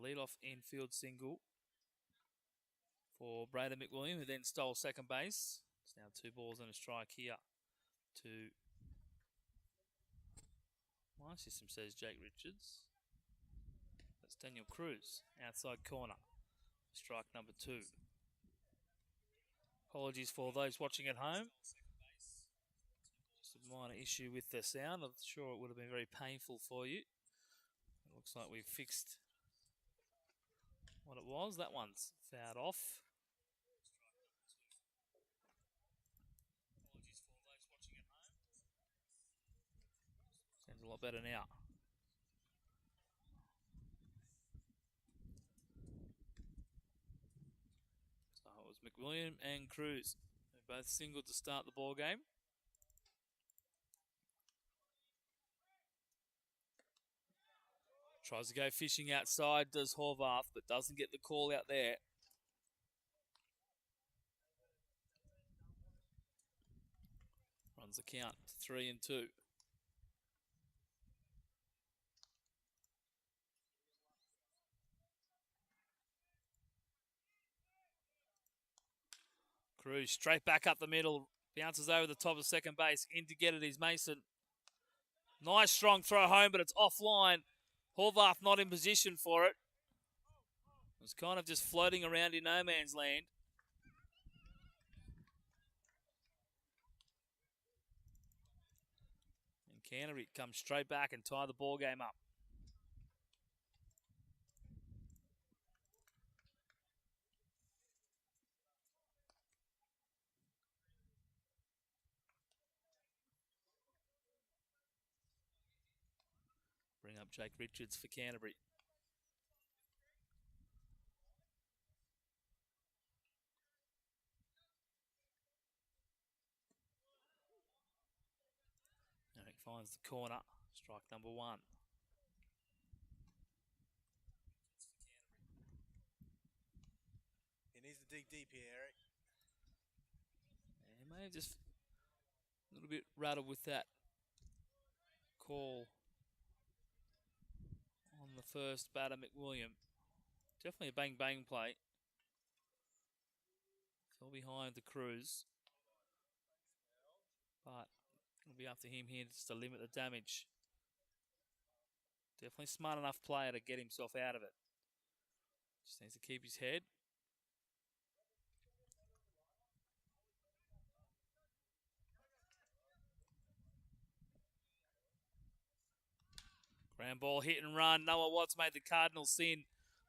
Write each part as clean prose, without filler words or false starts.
lead-off infield single for Braden McWilliam, who then stole second base. It's now 2 balls and a strike here to... My system says Jake Richards. That's Daniel Cruz, outside corner. Strike number 2. Apologies for those watching at home. Just a minor issue with the sound. I'm sure it would have been very painful for you. It looks like we've fixed what it was. That one's fouled off. Apologies for those watching at home. Sounds a lot better now. So it was McWilliam and Cruz. They both singled to start the ball game. Tries to go fishing outside, does Horvath, but doesn't get the call out there. Runs the count to 3-2. Cruz straight back up the middle, bounces over the top of second base. In to get it is Mason. Nice strong throw home, but it's offline. Horvath not in position for it. It was kind of just floating around in no man's land. And Canterbury comes straight back and tie the ball game up. Bring up Jake Richards for Canterbury. Eric finds the corner. Strike number 1. He needs to dig deep here, Eric. He may have just a little bit rattled with that call on the first batter, McWilliam. Definitely a bang-bang play. Fell behind the Cruz. But it'll be up to him here just to limit the damage. Definitely smart enough player to get himself out of it. Just needs to keep his head. Ground ball, hit and run. Noah Watts made the cardinal sin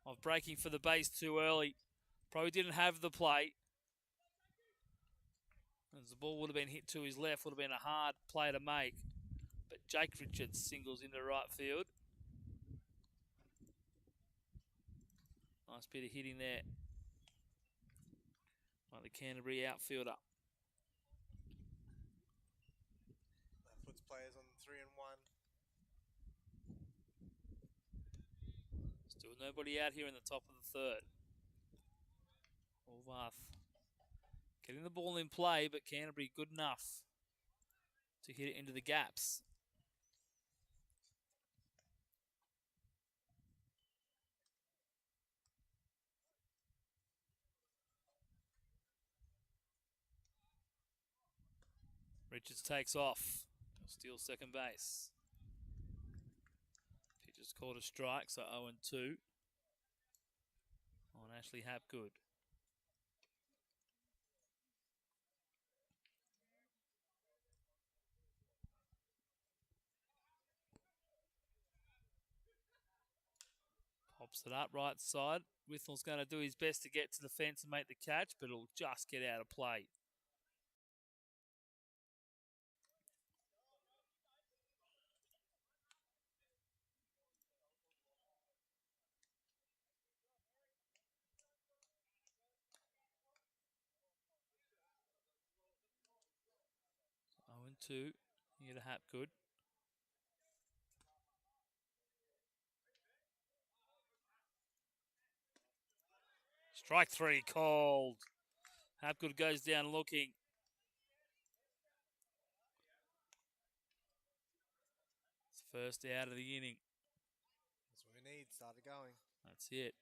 of breaking for the base too early. Probably didn't have the play. As the ball would have been hit to his left, would have been a hard play to make. But Jake Richards singles into right field. Nice bit of hitting there by the Canterbury outfielder. That puts players on 3-1. Still nobody out here in the top of the third. Horvath getting the ball in play, but Canterbury good enough to hit it into the gaps. Richards takes off. Steals second base. Pitcher's called a strike, so 0-2 on Ashley Hapgood. Pops it up right side. Withel's going to do his best to get to the fence and make the catch, but it'll just get out of play. And 2 here to Hapgood. Strike 3 called. Hapgood goes down looking. It's first out of the inning. That's what we need. Started going. That's it.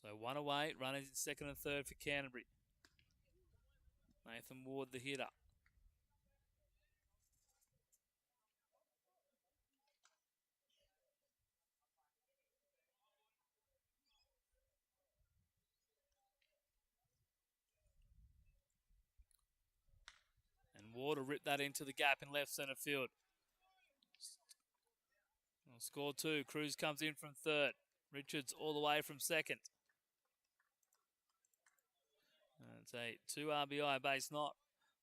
So 1 away, runners in second and third for Canterbury. Nathan Ward, the hitter. And Ward will rip that into the gap in left centre field. We'll score 2. Cruz comes in from third. Richards all the way from second. And it's a 2 RBI base knock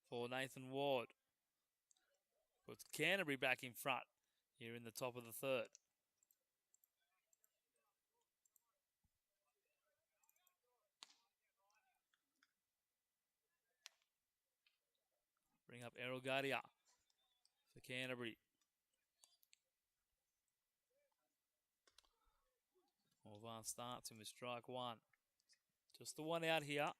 for Nathan Ward. Puts Canterbury back in front here in the top of the third. Bring up Errol Guardia for Canterbury. Orvan starts him with strike 1. Just the one out here.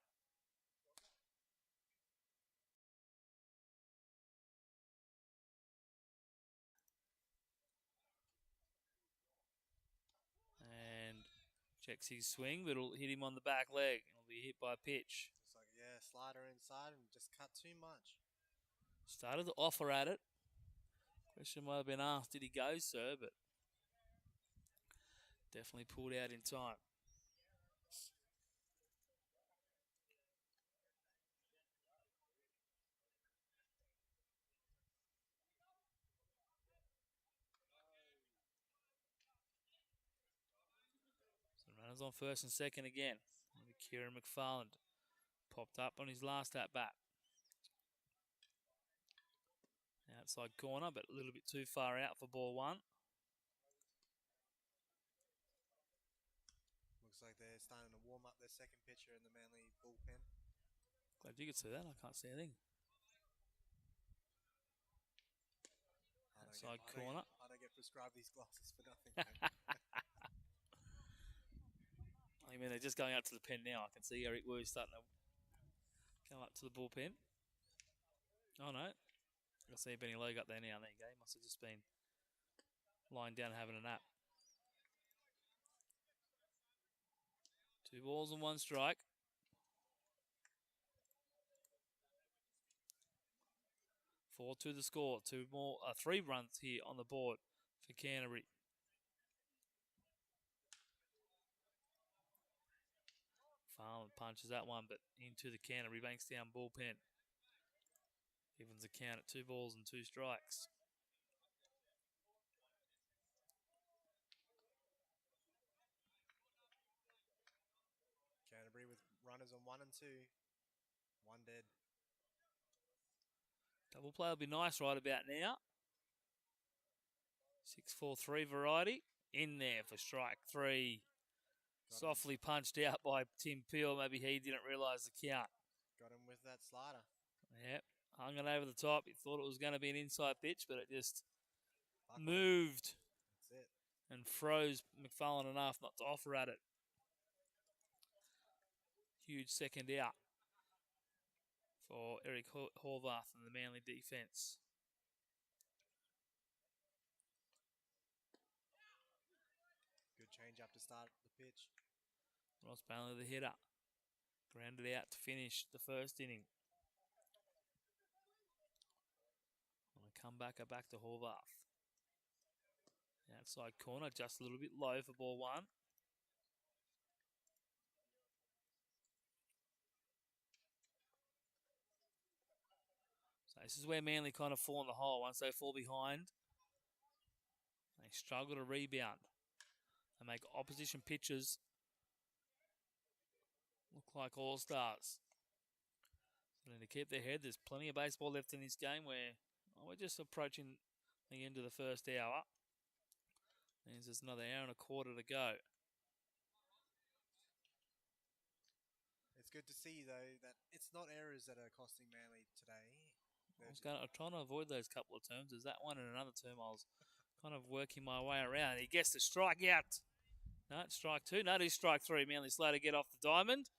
And checks his swing, but it'll hit him on the back leg. It'll be hit by a pitch. Just like, yeah, slider inside and just cut too much. Started to offer at it. Question might have been asked, did he go, sir? But definitely pulled out in time. So runners on first and second again. Maybe Kieran McFarland popped up on his last at bat. Outside corner, but a little bit too far out for ball 1. Looks like they're starting to warm up their second pitcher in the Manly bullpen. Glad you could see that. I can't see anything. Outside corner. I don't get prescribed these glasses for nothing, mate. I mean, they're just going out to the pen now. I can see Eric Wu starting to come up to the bullpen. Oh, no. I see Benny Logue up there now. There you go. He must have just been lying down having a nap. 2 balls and 1 strike. Four to the score. 3 runs here on the board for Canterbury. Farland punches that one, but into the Canterbury Bankstown bullpen. Evans a count at 2 balls and 2 strikes. Canterbury with runners on 1 and 2. 1 dead. Double play will be nice right about now. 6-4-3 variety. In there for strike 3. Softly punched out by Tim Peel. Maybe he didn't realise the count. Got him with that slider. Yep. Hung it over the top. He thought it was going to be an inside pitch, but it just moved. That's it. And froze McFarlane enough not to offer at it. Huge second out for Eric Horvath and the Manly defence. Good change up to start the pitch. Ross Bailey, the hitter. Grounded out to finish the first inning. On a comebacker back to Horvath. Outside corner, just a little bit low for ball 1. So this is where Manly kind of fall in the hole. Once they fall behind, they struggle to rebound. They make opposition pitchers look like all-stars. So to keep their head, there's plenty of baseball left in this game where we're just approaching the end of the first hour. Means there's another hour and a quarter to go. It's good to see, though, that it's not errors that are costing Manly today. I'm trying to avoid those couple of terms. There's that one and another term I was kind of working my way around. He gets the strikeout. No, it's strike two. No, it is strike three. Manly slow to get off the diamond.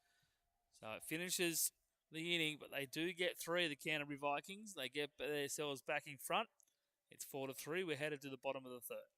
So it finishes the inning, but they do get three of the Canterbury Vikings. They get themselves back in front. It's 4-3. We're headed to the bottom of the third.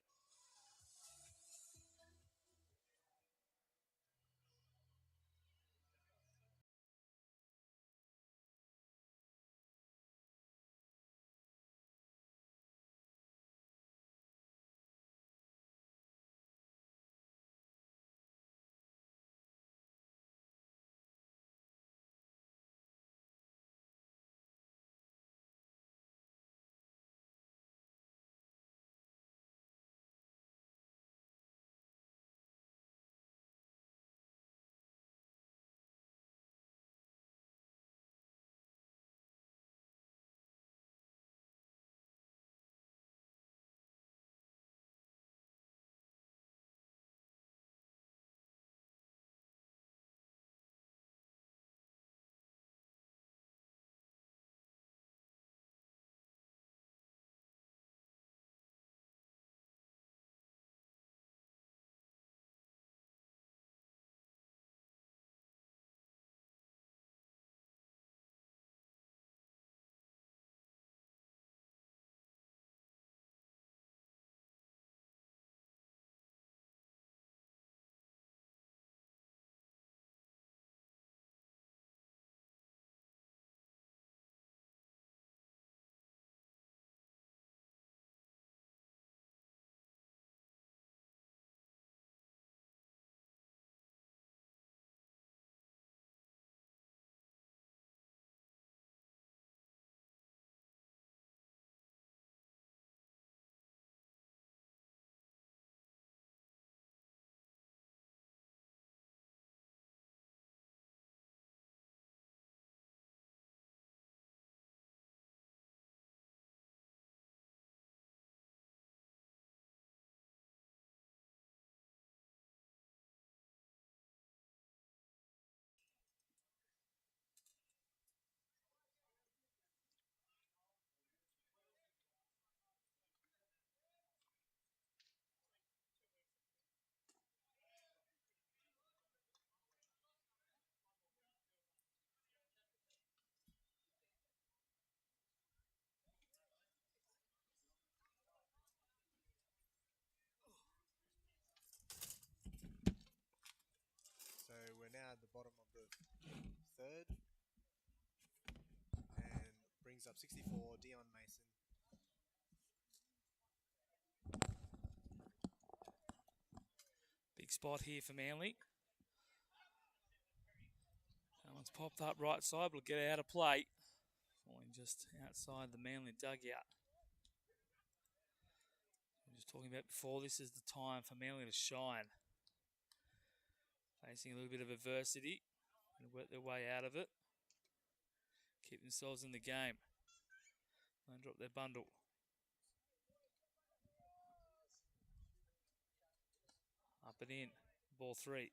So we're now at the bottom of the third, and brings up 64, Dion Mason. Big spot here for Manly. That one's popped up right side, but will get out of play. Falling just outside the Manly dugout. We were just talking about before, this is the time for Manly to shine. Facing a little bit of adversity and work their way out of it. Keep themselves in the game. Don't drop their bundle. Up and in. Ball three.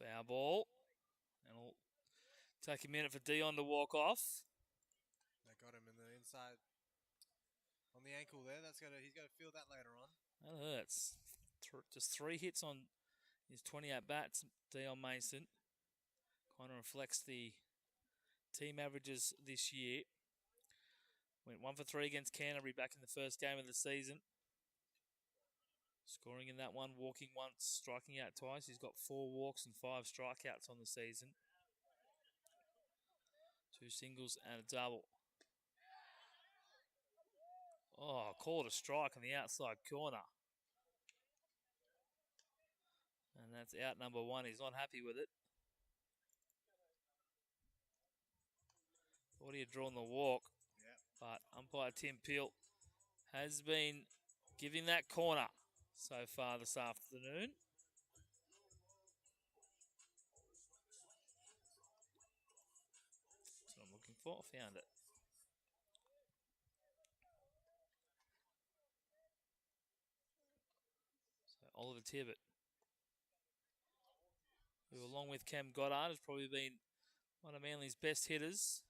Foul ball. And it'll take a minute for Dion to walk off. They got him in the inside on the ankle there. He's got to feel that later on. That hurts. Just 3 hits on his 20 at-bats, Dion Mason. Kind of reflects the team averages this year. Went 1 for 3 against Canterbury back in the first game of the season. Scoring in that one, walking once, striking out twice. He's got 4 walks and 5 strikeouts on the season. 2 singles and a double. Oh, called a strike on the outside corner. And that's out number 1. He's not happy with it. Thought he had drawn the walk. Yeah. But umpire Tim Peel has been giving that corner so far this afternoon. That's what I'm looking for. Found it. So Oliver Tibbett who along with Cam Goddard has probably been one of Manly's best hitters,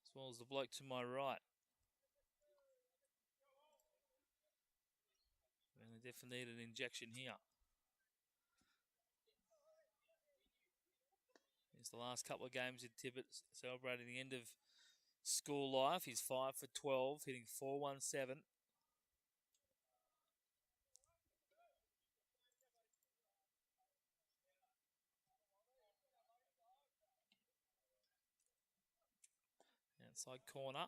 as well as the bloke to my right. Manly definitely need an injection here. It's the last couple of games in Tibbet, celebrating the end of school life. He's 5 for 12, hitting .417. Outside corner.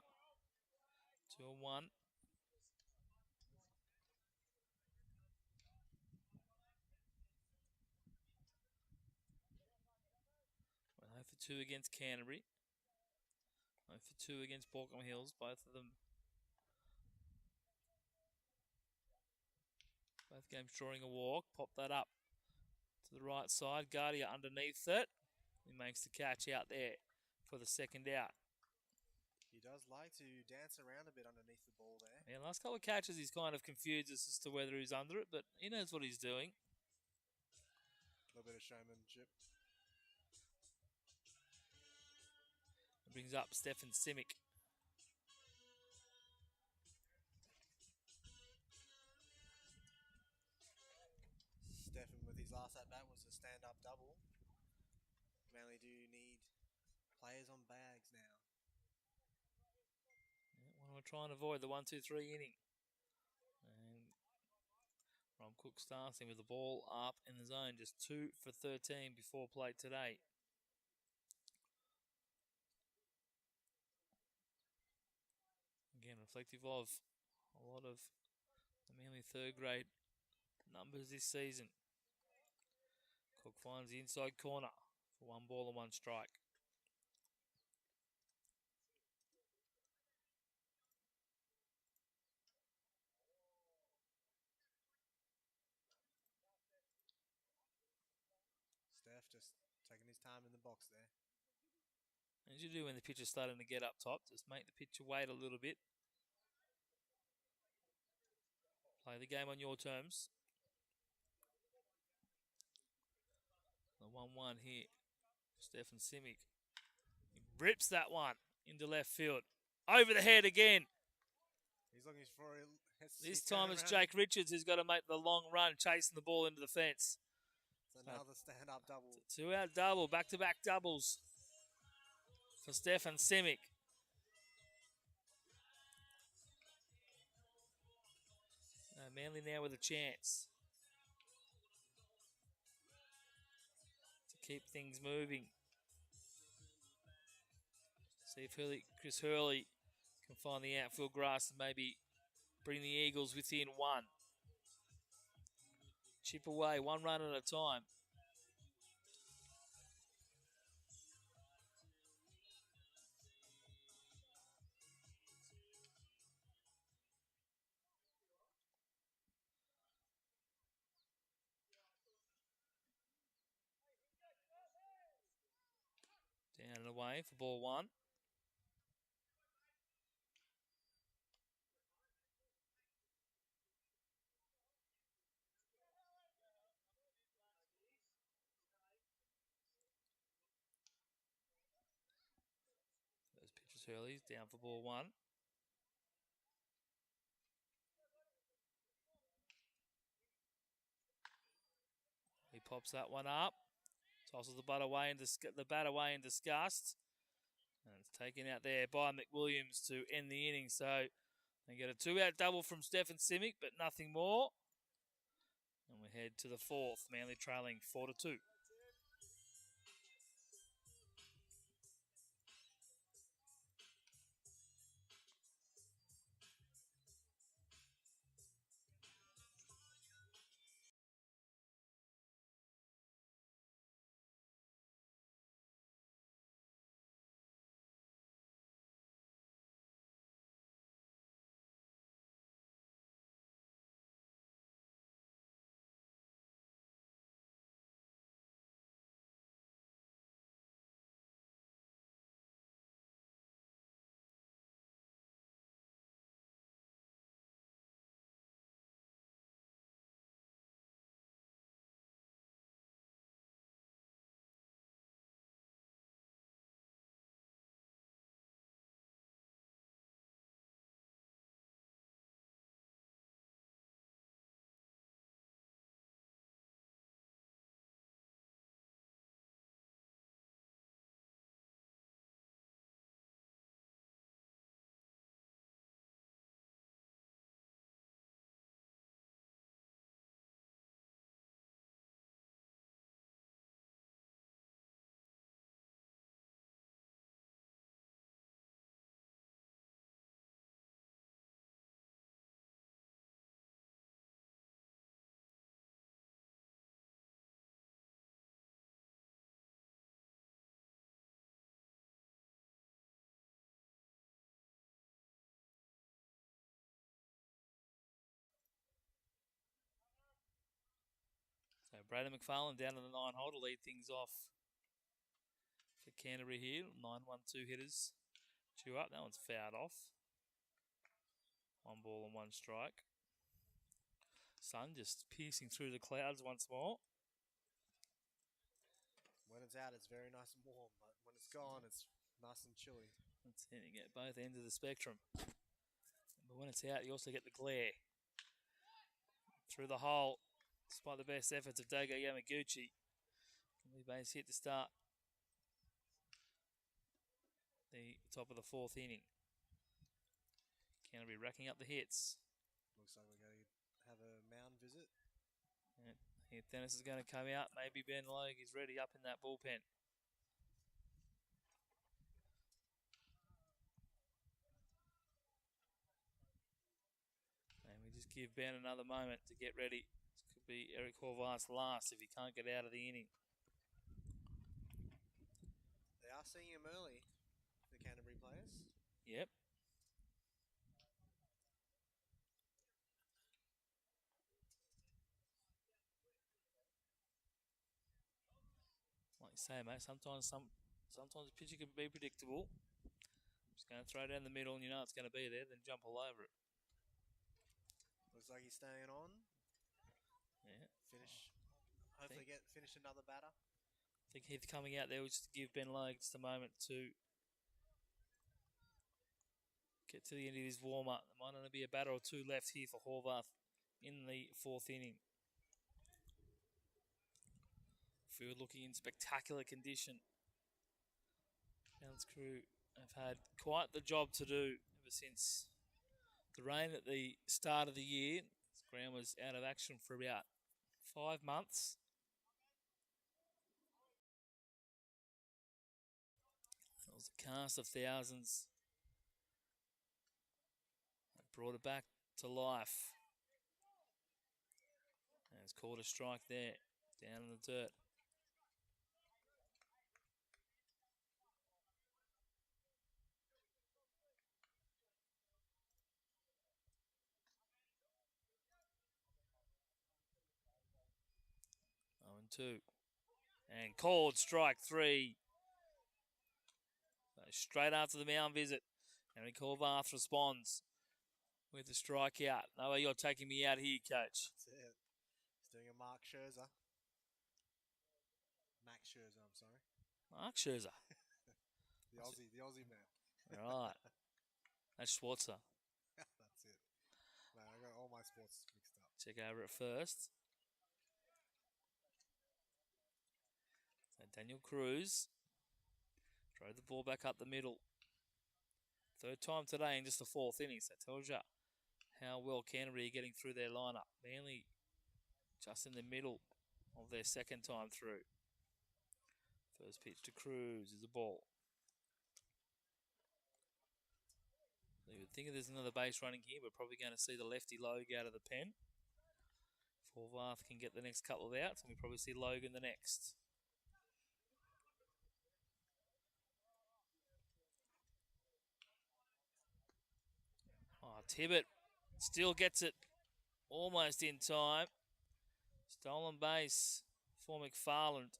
2-1. 0 for 2 against Canterbury. 0 for 2 against Baulkham Hills. Both games drawing a walk. Pop that up to the right side. Guardia underneath it. He makes the catch out there for the second out. He does like to dance around a bit underneath the ball there. Yeah, last couple of catches he's kind of confused as to whether he's under it, but he knows what he's doing. A little bit of showmanship. Brings up Stefan Simic. Stefan with his last at bat was a stand-up double. Manly do need players on bags now. Yeah, want to try and avoid the 1-2-3 inning. And Ron Cook starting with the ball up in the zone, just 2 for 13 before play today. Again, reflective of a lot of the Manly third grade numbers this season. Cook finds the inside corner for 1 ball and 1 strike. Steph just taking his time in the box there. As you do when the pitch is starting to get up top, just make the pitcher wait a little bit. Play the game on your terms. The 1-1 here. Stefan Simic. He rips that one into left field. Over the head again. He's looking for it. This time it's Jake Richards who's got to make the long run, chasing the ball into the fence. It's another stand-up double. 2-out double, back-to-back doubles for Stefan Simic. Manly now with a chance to keep things moving. See if Chris Hurley can find the outfield grass and maybe bring the Eagles within 1. Chip away, 1 run at a time. Down and away for ball 1. Those pitches Hurley's down for ball 1. He pops that one up. Tosses the bat away in disgust. And it's taken out there by McWilliams to end the inning. So they get a 2-out double from Stefan Simic, but nothing more. And we head to the 4th. Manly trailing 4-2. Braden McFarlane down to the 9 hole to lead things off for Canterbury here. 9-1-2 hitters due up. That one's fouled off. 1 ball and 1 strike. Sun just piercing through the clouds once more. When it's out, it's very nice and warm, but when it's gone, it's nice and chilly. That's it. You get both ends of the spectrum. But when it's out, you also get the glare. Through the hole, despite the best efforts of Dago Yamaguchi. The base hit to start the top of the 4th inning. Canterbury racking up the hits. Looks like we're going to have a mound visit. And here Dennis is going to come out. Maybe Ben Logue is ready up in that bullpen. And we just give Ben another moment to get ready. This could be Eric Horvath's last if he can't get out of the inning. They are seeing him early, the Canterbury players. Yep. Like you say, mate, sometimes a pitcher can be predictable. Just going to throw it down the middle and you know it's going to be there, then jump all over it. Looks like he's staying on. Yeah. Hopefully finish another batter. I think Heath coming out there was just to give Ben Logue just a moment to get to the end of his warm-up. There might only be a batter or two left here for Horvath in the 4th inning. Field looking in spectacular condition. Balance crew have had quite the job to do ever since the rain at the start of the year. This ground was out of action for about 5 months. It was a cast of thousands that brought it back to life. And it's called a strike there, down in the dirt. Oh, and 2. And called strike 3. So straight after the mound visit. Henry Horvath responds with a strikeout. No way you're taking me out here, coach. That's it. He's doing a Mark Scherzer. Max Scherzer, I'm sorry. Mark Scherzer. the Aussie man. All right. That's Schwarzer. That's it. Man, I got all my sports mixed up. Check over it first. So Daniel Cruz drove the ball back up the middle. 3rd time today in just the 4th inning. So that tells you how well Canterbury are getting through their lineup. Manly just in the middle of their 2nd time through. First pitch to Cruz is a ball. So you would think if there's another base running here, we're probably going to see the lefty Logue out of the pen. If Horvath can get the next couple of outs, and we probably see Logue in the next. Oh, Tibbet still gets it almost in time. Stolen base for McFarland.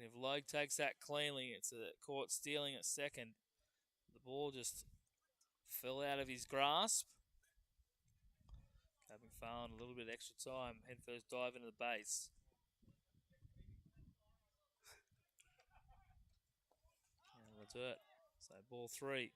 If Logue takes that cleanly, it's a caught stealing at 2nd. The ball just fell out of his grasp. McFarland a little bit extra time. Head first dive into the base. And the dirt. So ball 3.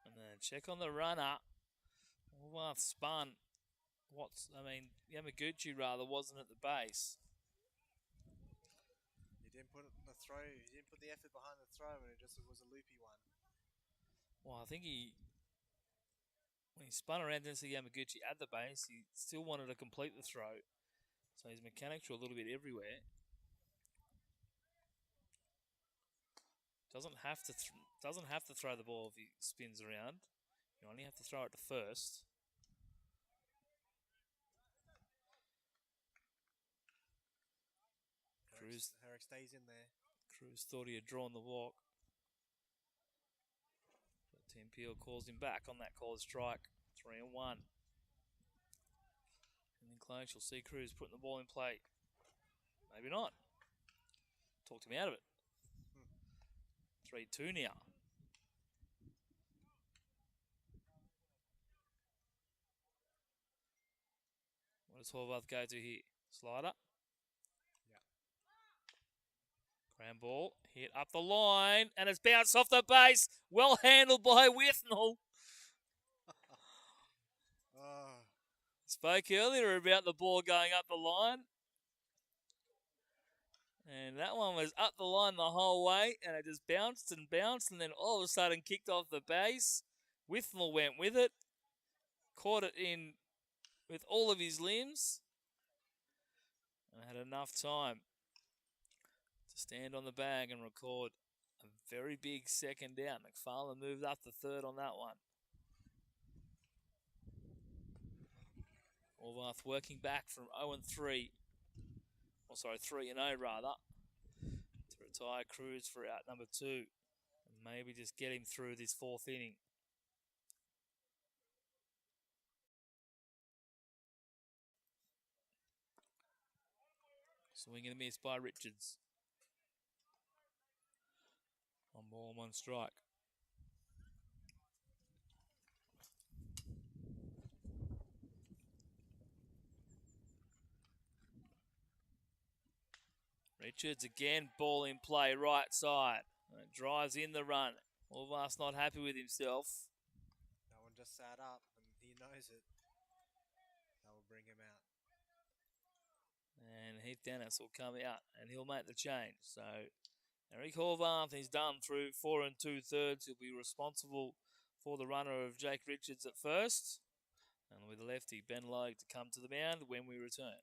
And then check on the runner. Horvath spun. Yamaguchi rather wasn't at the base. He didn't put the effort behind the throw, and it was a loopy one. Well, I think when he spun around didn't see Yamaguchi at the base, he still wanted to complete the throw. So his mechanics were a little bit everywhere. Doesn't have to doesn't have to throw the ball if he spins around. You only have to throw it to first. Cruz. Herrick stays in there. Cruz thought he had drawn the walk. But Tim Peel calls him back on that called strike. 3-1. And then close, you'll see Cruz putting the ball in play. Maybe not. Talked him out of it. 3-2 now. What does Horvath go to here? Slider. Yeah. Ground ball. Hit up the line. And it's bounced off the base. Well handled by Withnell. Oh. Spoke earlier about the ball going up the line. And that one was up the line the whole way. And it just bounced and bounced. And then all of a sudden kicked off the base. Withnell went with it. Caught it in with all of his limbs. And had enough time to stand on the bag and record a very big second down. McFarlane moved up to third on that one. Horvath working back from 0-3. Oh, sorry, 3-0 rather. To retire Cruz for out number 2. And maybe just get him through this fourth inning. Swing and a miss by Richards. One ball, one strike. Richards again, ball in play, right side. Drives in the run. Horvath's not happy with himself. That one just sat up, and he knows it. That will bring him out. And Heath Dennis will come out, and he'll make the change. So, Eric Horvath is done through 4 2/3. He'll be responsible for the runner of Jake Richards at first. And with the lefty, Ben Logue to come to the mound when we return.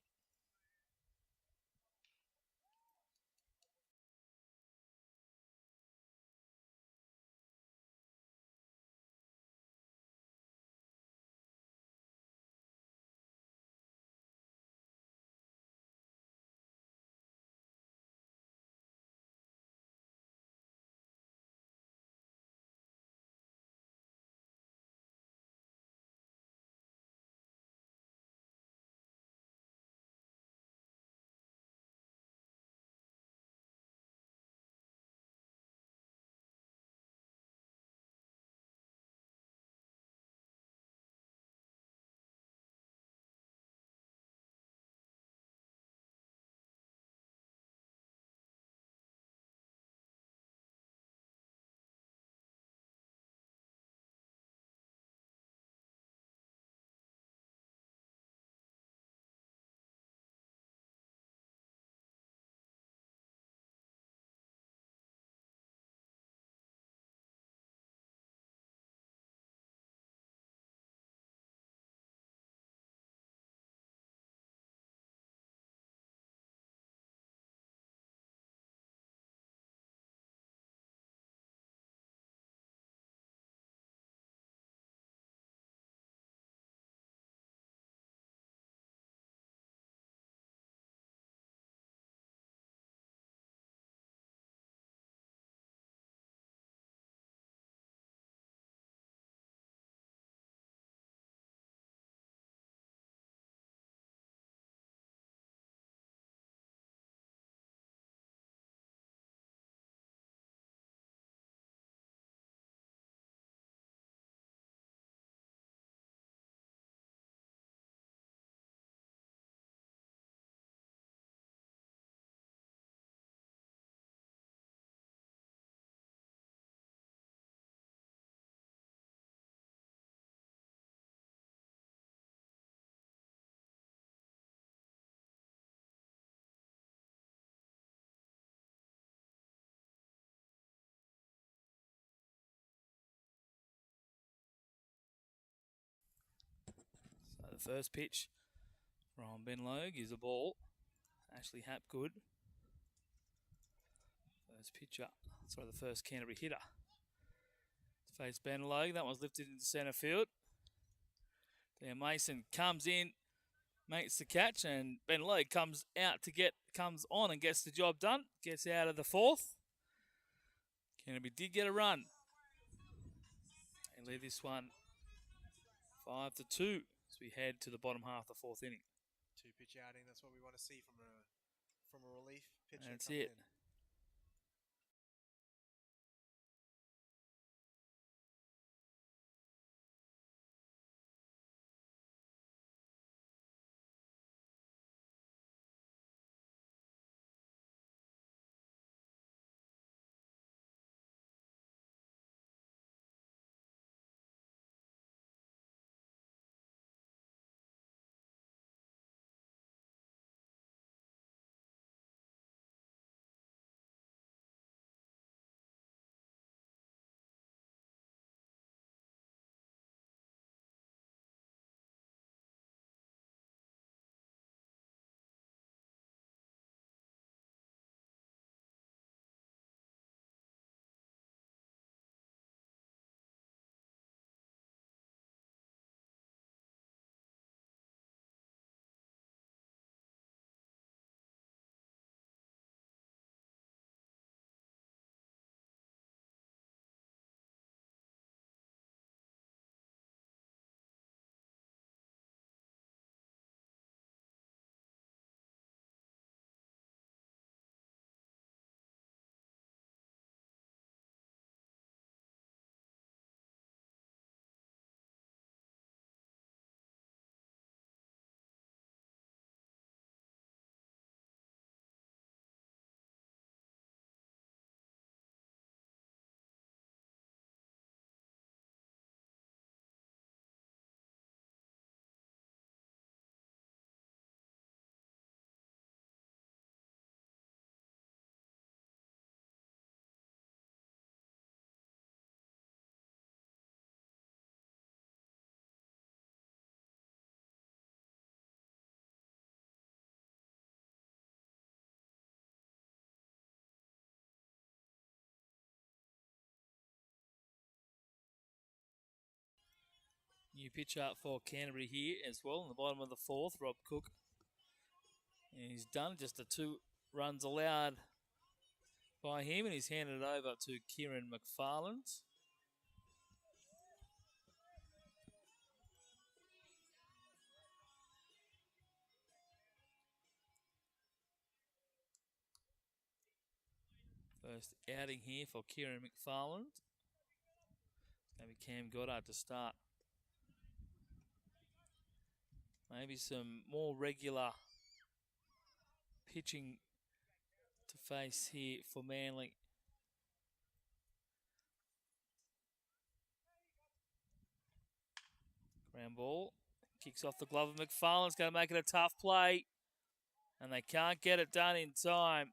So the first pitch from Ben Logue is a ball. Ashley Hapgood. First pitcher, sorry, the first Canterbury hitter Face Benlogue. That one's lifted into centre field. There Mason comes in, makes the catch, and Benlogue comes on and gets the job done. Gets out of the fourth. Canterbury did get a run. And leave this one 5-2 as we head to the bottom half of the fourth inning. 2 pitch outing. That's what we want to see from a relief pitcher. That's it. In. New pitch up for Canterbury here as well in the bottom of the fourth. Rob Cook. And he's done. Just the 2 runs allowed by him, and he's handed it over to Kieran McFarland. First outing here for Kieran McFarland. It's going to be Cam Goddard to start. Maybe some more regular pitching to face here for Manly. Ground ball. Kicks off the glove of McFarland's going to make it a tough play. And they can't get it done in time.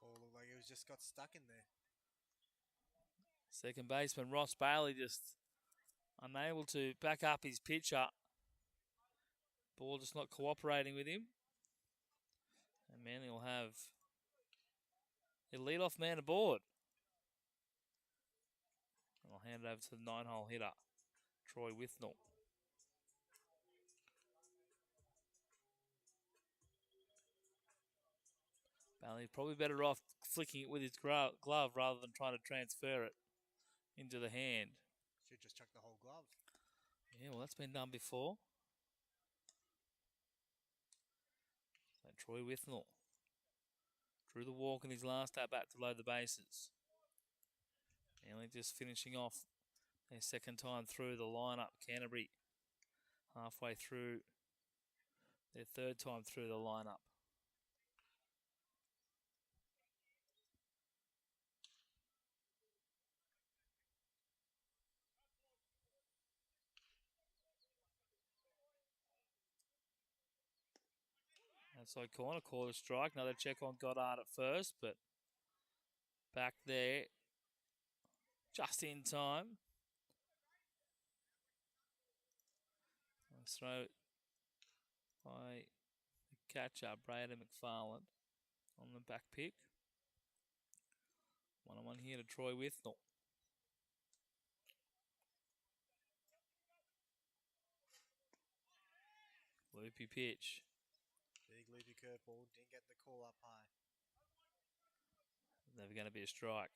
Ball looked like it was just got stuck in there. Second baseman Ross Bailey just unable to back up his pitcher. Ball just not cooperating with him. And Manly will have a leadoff man aboard. And I'll hand it over to the 9-hole hitter, Troy Withnell. Bailey's probably better off flicking it with his glove rather than trying to transfer it into the hand. Should just chuck the whole glove. Yeah, well, that's been done before. So Troy Withnell drew the walk in his last at bat to load the bases. Manly just finishing off their second time through the lineup. Canterbury halfway through their third time through the lineup. Outside corner, call a strike. Another check on Goddard at first, but back there just in time. Let's throw by the catcher, Braden McFarland, on the back pick. 1-on-1 here to Troy Withnell. Loopy pitch. Big loopy curveball. Didn't get the call up high. Never going to be a strike.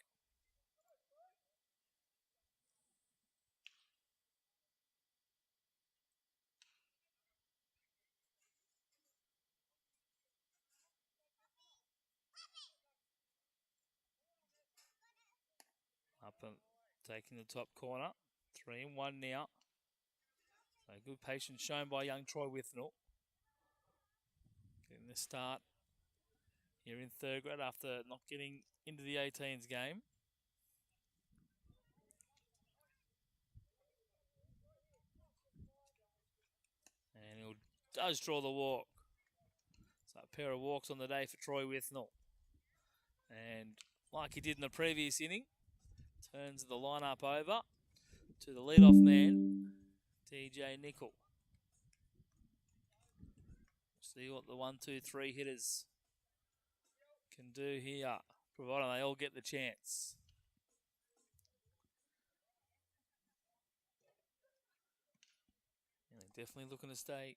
Up and taking the top corner. 3-1 now. So good patience shown by young Troy Withnell. Getting the start here in third grade after not getting into the 18s game. And he does draw the walk. So a pair of walks on the day for Troy Withnell. And like he did in the previous inning, turns the lineup over to the leadoff man, TJ Nickel. See what the 1, 2, 3 hitters can do here, provided they all get the chance. And they're definitely looking to stay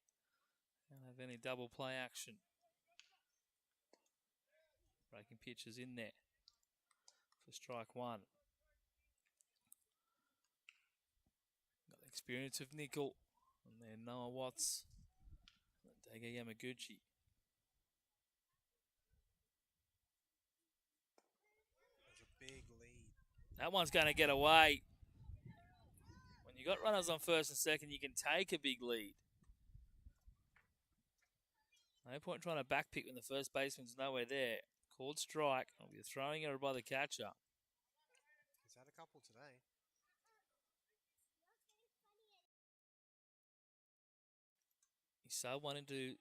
and have any double play action. Breaking pitches in there for strike one. Got the experience of Nickel, and then Noah Watts, and Daiga Yamaguchi. That's a big lead. That one's going to get away. When you got runners on first and second, you can take a big lead. No point trying to backpick when the first baseman's nowhere there. Called strike. I'll be throwing her by the catcher. He's had a couple today. He sailed one into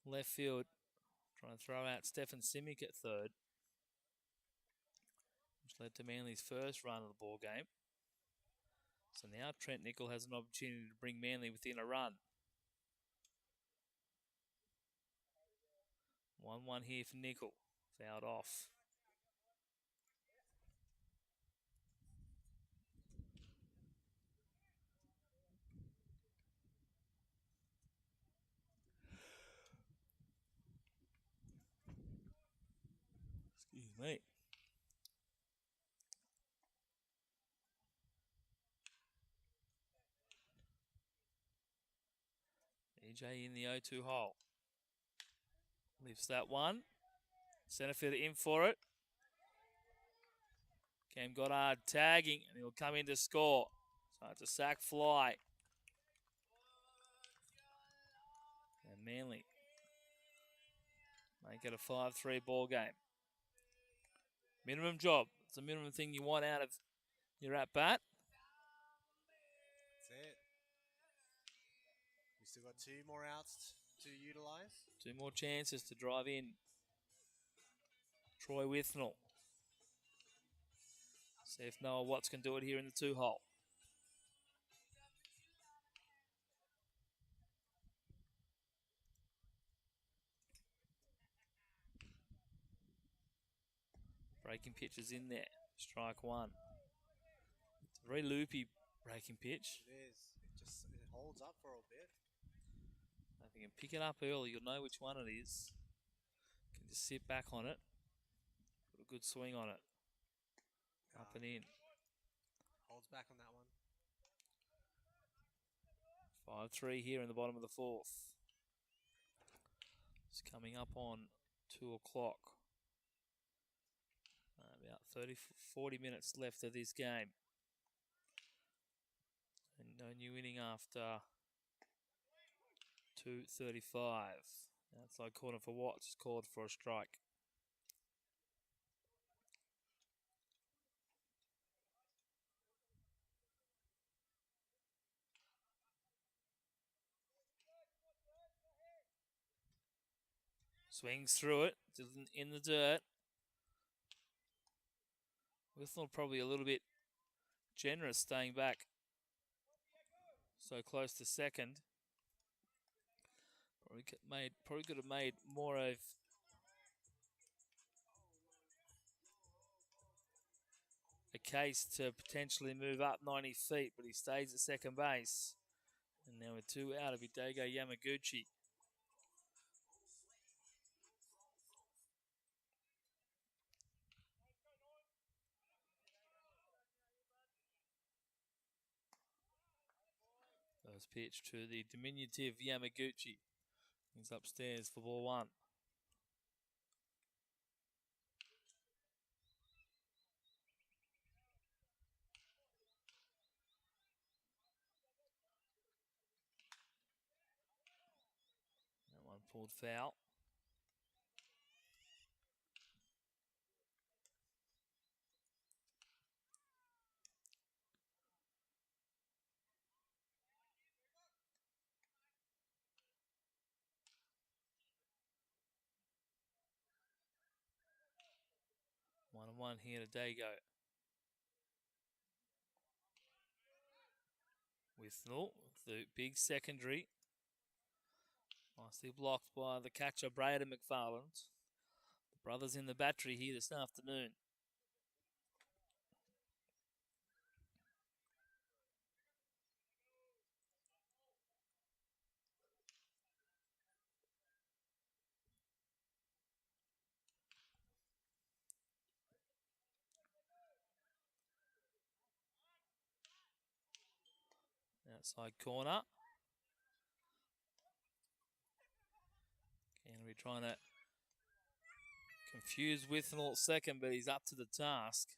left field, trying to throw out Stefan Simic at third, which led to Manly's first run of the ball game. So now Trent Nickel has an opportunity to bring Manly within a run. 1-1 here for Nickel. Fouled off. Excuse me. EJ in the 0-2 hole. Lifts that one. Centre fielder in for it. Cam Goddard tagging, and he'll come in to score. So it's a sack fly. And Manly make it a 5-3 ball game. Minimum job. It's the minimum thing you want out of your at-bat. That's it. We still got 2 more outs to utilise. 2 more chances to drive in. Troy Withnell. See if Noah Watts can do it here in the 2 hole. Breaking pitch is in there. Strike one. It's a very loopy breaking pitch. It is. It holds up for a bit. If you can pick it up early, you'll know which one it is. You can just sit back on it. Put a good swing on it. Up and in. Holds back on that one. 5-3 here in the bottom of the 4th. It's coming up on 2 o'clock. About 40 minutes left of this game. And no new inning after 2:35. Outside corner for Watts, called for a strike. Swings through it, in the dirt. Withnell probably a little bit generous staying back so close to second. Probably could have made more of a case to potentially move up 90 feet, but he stays at second base. And now with 2 out, it'll be Daigo Yamaguchi. First pitch to the diminutive Yamaguchi. He's upstairs for ball one. That one pulled foul. One and one here to Dago. Withnell, the big secondary. Nicely blocked by the catcher, Braden McFarland. The brothers in the battery here this afternoon. Outside corner. Canterbury trying to confuse Withnell at second, but he's up to the task.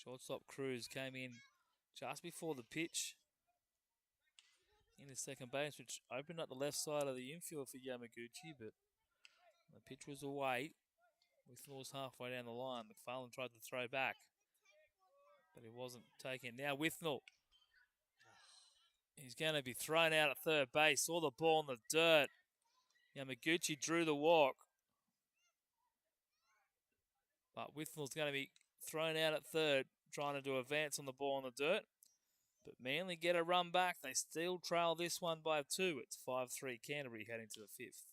Shortstop Cruz came in just before the pitch into second base, which opened up the left side of the infield for Yamaguchi, but the pitch was away. Withnell was halfway down the line. McFarland tried to throw back, but he wasn't taken. Now Withnell. He's going to be thrown out at third base. Saw the ball in the dirt. Yamaguchi drew the walk. But Withnell's going to be thrown out at third, trying to advance on the ball in the dirt. But Manly get a run back. They still trail this one by 2. It's 5-3 Canterbury heading to the 5th.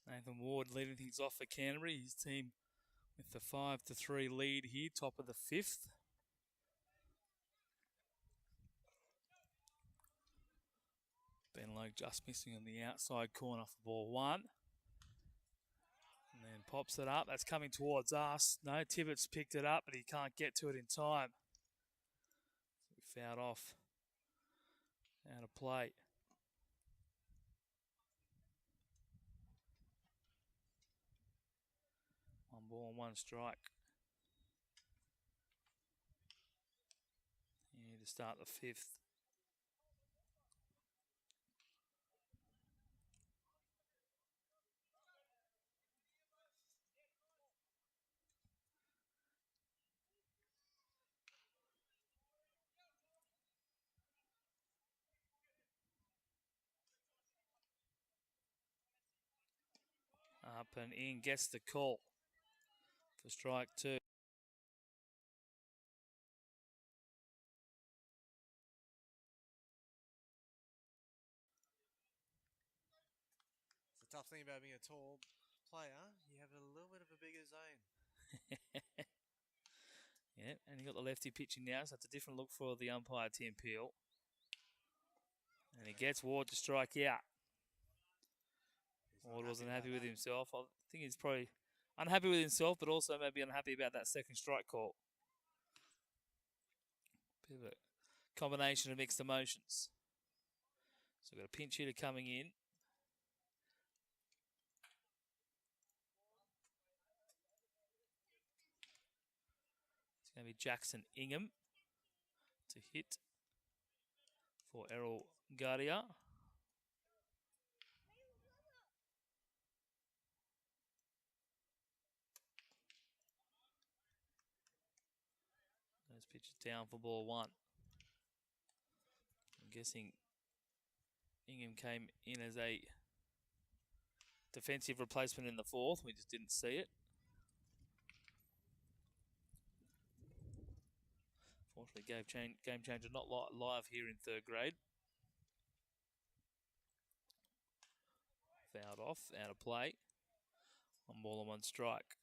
Nathan Ward leading things off for Canterbury. His team with the 5-3 lead here, top of the 5th. Ben Logue just missing on the outside corner for ball one. And then pops it up. That's coming towards us. No, Tibbetts picked it up, but he can't get to it in time. He fouled off. Out of play. One ball and one strike. Here to start the 5th. Up and in, gets the call for strike 2. It's a tough thing about being a tall player. You have a little bit of a bigger zone. Yeah, and you got the lefty pitching now, so it's a different look for the umpire, Tim Peel. And he gets Ward to strike out. Ward wasn't happy with himself. I think he's probably unhappy with himself, but also maybe unhappy about that second strike call. Bit of a combination of mixed emotions. So we've got a pinch hitter coming in. It's going to be Jackson Ingham to hit for Errol Guardia. Those pitches down for ball 1. I'm guessing Ingham came in as a defensive replacement in the 4th. We just didn't see it. Fortunately, game changer not live here in 3rd grade. Fouled off, out of play. 1 ball and 1 strike.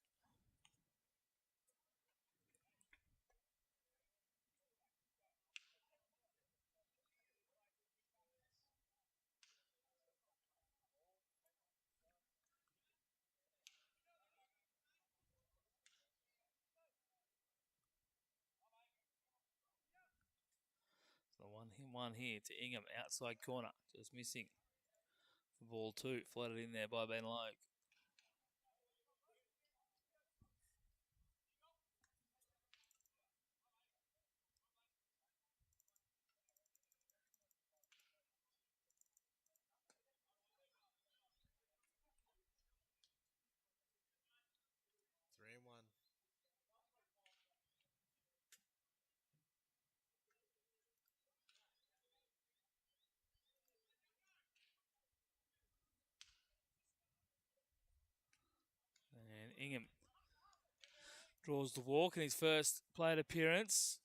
So 1 here to Ingham, outside corner, just missing. For ball 2, floated in there by Ben Logue. And Ingham draws the walk in his first plate appearance.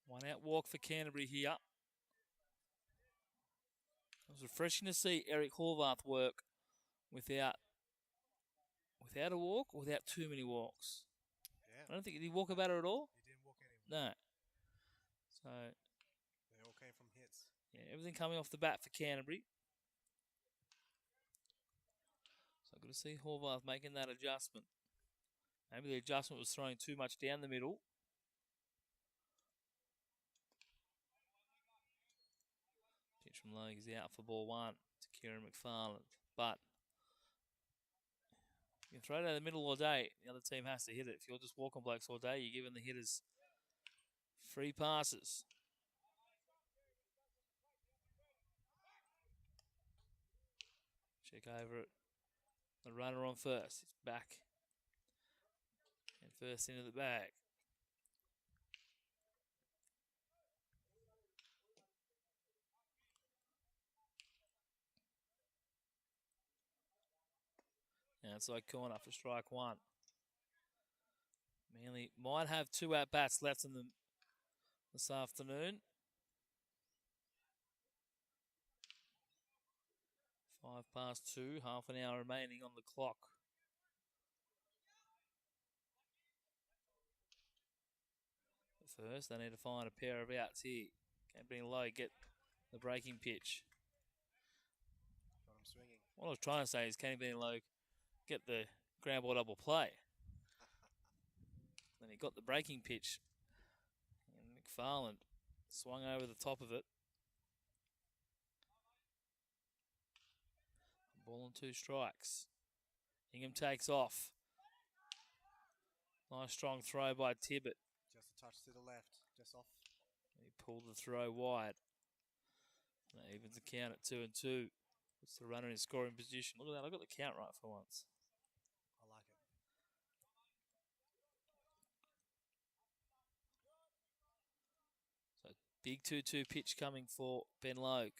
One out walk for Canterbury here. It was refreshing to see Eric Horvath work without a walk, or without too many walks. Yeah. I don't think, did he walk about it at all? He didn't walk anyone. No. So they all came from hits. Yeah, everything coming off the bat for Canterbury. So good to see Horvath making that adjustment. Maybe the adjustment was throwing too much down the middle. Pitch from Logue is out for ball 1 to Kieran McFarland. But you can throw it out of the middle all day. The other team has to hit it. If you're just walking blokes all day, you're giving the hitters free passes. Check over it. The runner on first. It's back. And first into the bag. Outside corner for strike 1. Manly might have 2 at-bats left in them this afternoon. 2:05, half an hour remaining on the clock. First, they need to find a pair of outs here. Canterbury Logue get the breaking pitch. Got him swinging. What I was trying to say is Canterbury Logue get the ground ball double play. Then he got the breaking pitch. And McFarland swung over the top of it. Ball and 2 strikes. Ingham takes off. Nice strong throw by Tibbett. Just a touch to the left, just off. He pulled the throw wide. That evens the count at 2 and 2. Puts the runner in scoring position. Look at that, I got the count right for once. I like it. So Big 2-2 pitch coming for Ben Logue.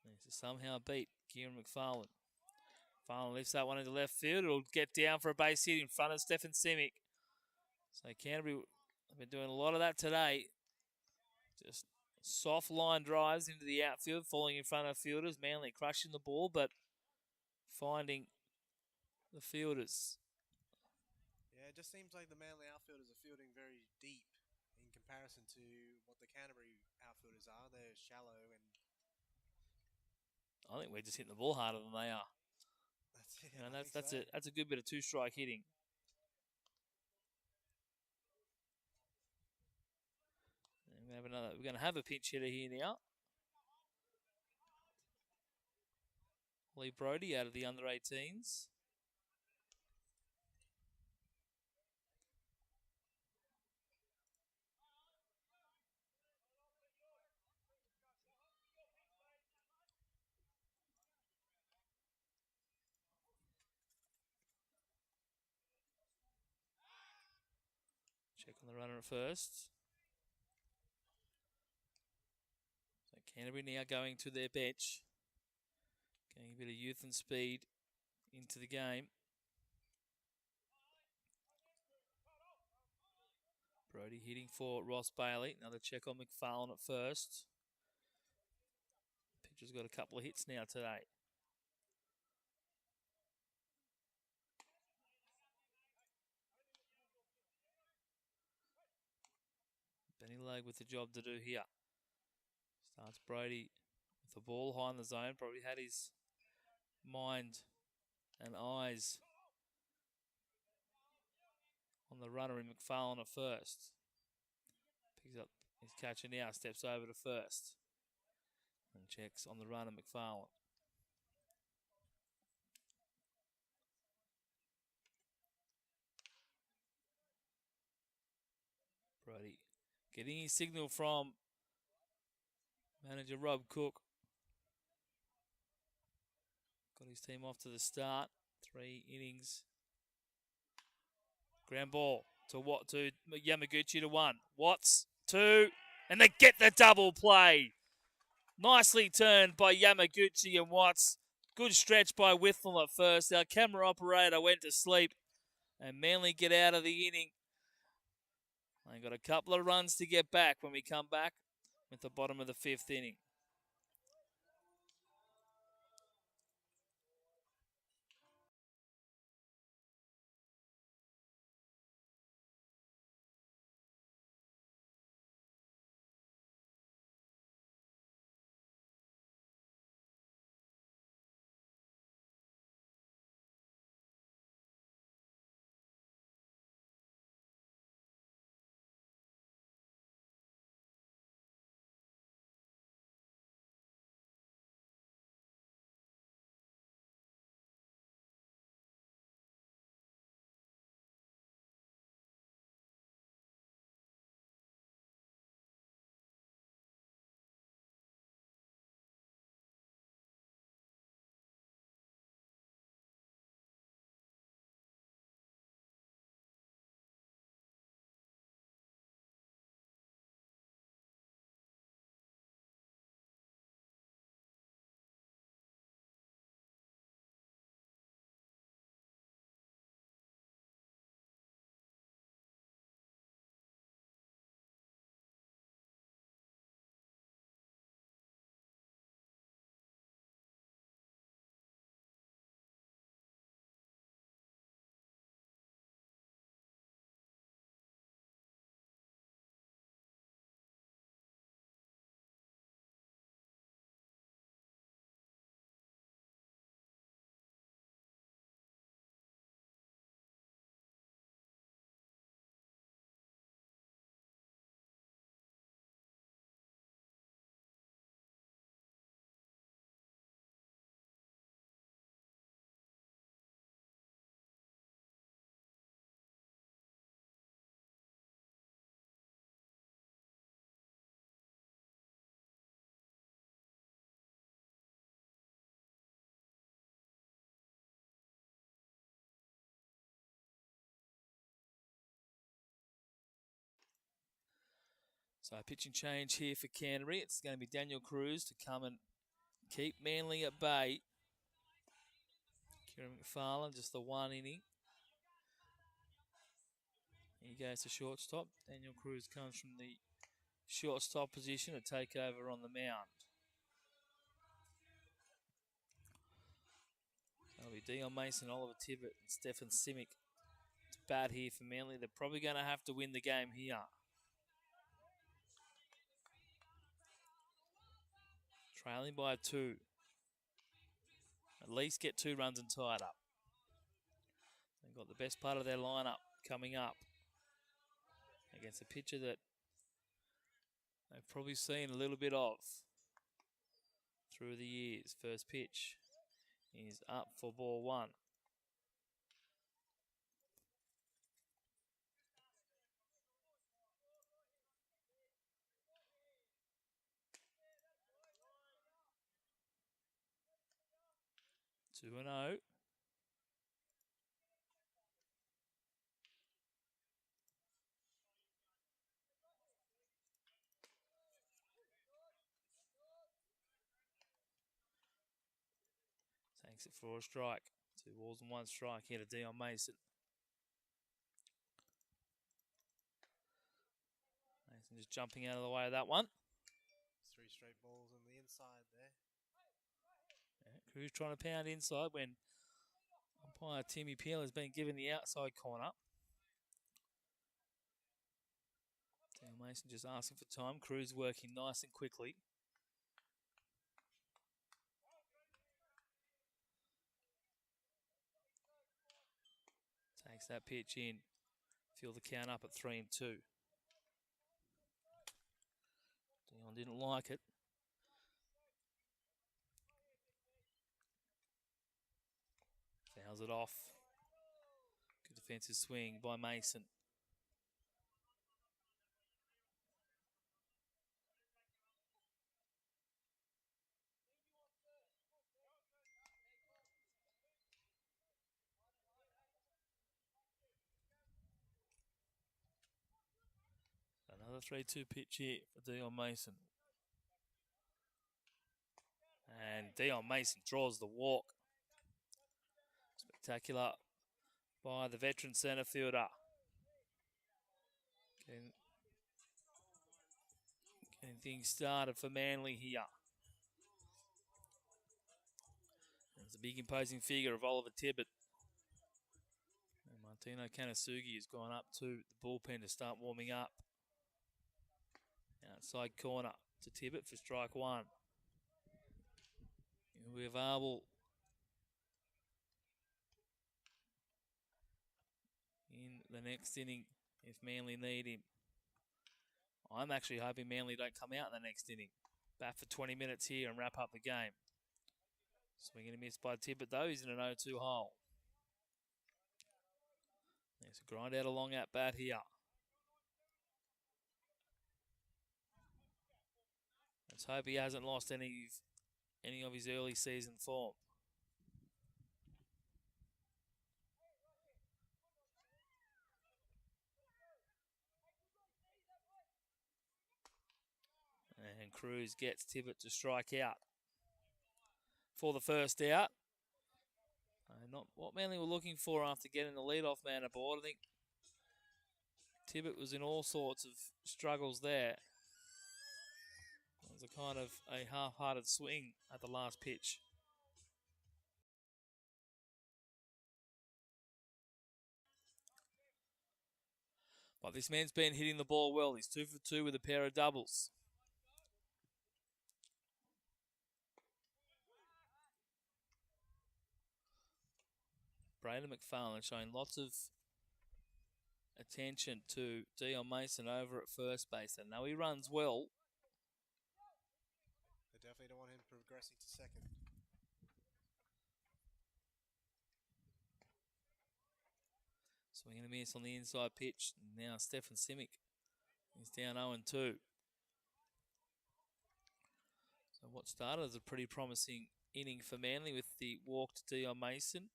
Needs to somehow beat Kieran McFarlane. McFarlane lifts that one into left field. It'll get down for a base hit in front of Stefan Simic. So Canterbury have been doing a lot of that today. Just soft line drives into the outfield, falling in front of fielders. Manly crushing the ball, but finding the fielders. Yeah, it just seems like the Manly outfielders are fielding very deep in comparison to what the Canterbury outfielders are. They're shallow, and I think we're just hitting the ball harder than they are. that's it. You know, I think so. that's a good bit of two-strike hitting. And we're going to have a pinch hitter here now. Lee Brodie out of the under-18s. Check on the runner at first. So Canterbury now going to their bench. Getting a bit of youth and speed into the game. Brodie hitting for Ross Bailey. Another check on McFarlane at first. Pitcher's got a couple of hits now today. Benny Logue with the job to do here. Starts Brodie with the ball high in the zone. Probably had his mind and eyes on the runner in McFarlane at first. Picks up his catcher now, steps over to first. And checks on the runner, McFarlane. Brodie getting his signal from manager Rob Cook. Got his team off to the start. 3 innings. Ground ball to Yamaguchi to 1. Watts 2. And they get the double play. Nicely turned by Yamaguchi and Watts. Good stretch by Whittle at first. Our camera operator went to sleep. And Manly get out of the inning. They got a couple of runs to get back when we come back with the bottom of the 5th inning. So pitching change here for Canterbury. It's going to be Daniel Cruz to come and keep Manly at bay. Kieran McFarlane, just the one inning. He goes to shortstop. Daniel Cruz comes from the shortstop position to take over on the mound. That'll be Dion Mason, Oliver Tibbett, and Stefan Simic. It's bad here for Manly. They're probably going to have to win the game here. Trailing by 2. At least get 2 runs and tie it up. They've got the best part of their lineup coming up against a pitcher that they've probably seen a little bit of through the years. First pitch is up for ball 1. Two and 0. Takes it for a strike. 2 balls and 1 strike here to Dion Mason. Mason just jumping out of the way of that one. 3 straight balls on the inside there. Yeah, Cruz trying to pound inside when umpire Timmy Peel has been given the outside corner. Dion Mason just asking for time. Cruz working nice and quickly. Takes that pitch in. Feel the count up at 3 and 2. Dion didn't like it. Fouls it off. Good defensive swing by Mason. Another 3-2 pitch here for Dion Mason. And Dion Mason draws the walk. Spectacular by the veteran centre fielder. Getting things started for Manly here. There's a big imposing figure of Oliver Tibbett. And Martino Kanasugi has gone up to the bullpen to start warming up. Outside corner to Tibbett for strike 1. He'll be available in the next inning if Manly need him. I'm actually hoping Manly don't come out in the next inning. Bat for 20 minutes here and wrap up the game. Swing and a miss by Tibbett though. He's in an 0-2 hole. There's a grind out a long at bat here. Let's hope he hasn't lost any of his early season form. And Cruz gets Tibbett to strike out for the first out. Not what Manly were looking for after getting the leadoff man aboard. I think Tibbett was in all sorts of struggles there. It was a kind of a half-hearted swing at the last pitch. But this man's been hitting the ball well. He's 2 for 2 with a pair of doubles. Braden McFarlane showing lots of attention to Dion Mason over at first base. And now he runs well. They definitely don't want him progressing to second. Swing and a miss on the inside pitch. Now Stefan Simic is down 0-2. So what started as a pretty promising inning for Manly with the walk to Dion Mason.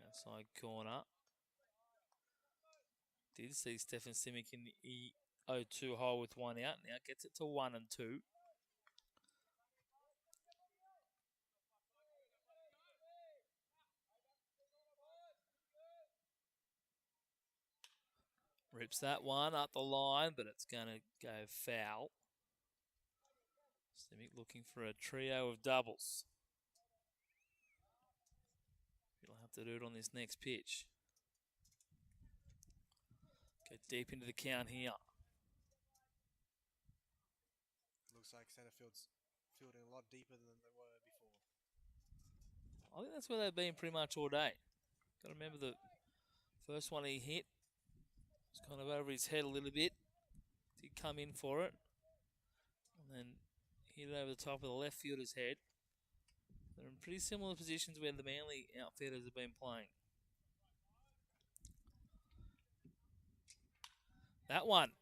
Outside corner. did see Stefan Simic in the E02 hole with 1 out. Now gets it to 1 and 2. Rips that one up the line, but it's going to go foul. Simic looking for a trio of doubles. He'll have to do it on this next pitch. Go deep into the count here. Looks like centre field's fielding a lot deeper than they were before. I think that's where they've been pretty much all day. Got to remember the first one he hit was kind of over his head a little bit. Did come in for it. And then hit it over the top of the left fielder's head. They're in pretty similar positions where the Manly outfielders have been playing. That one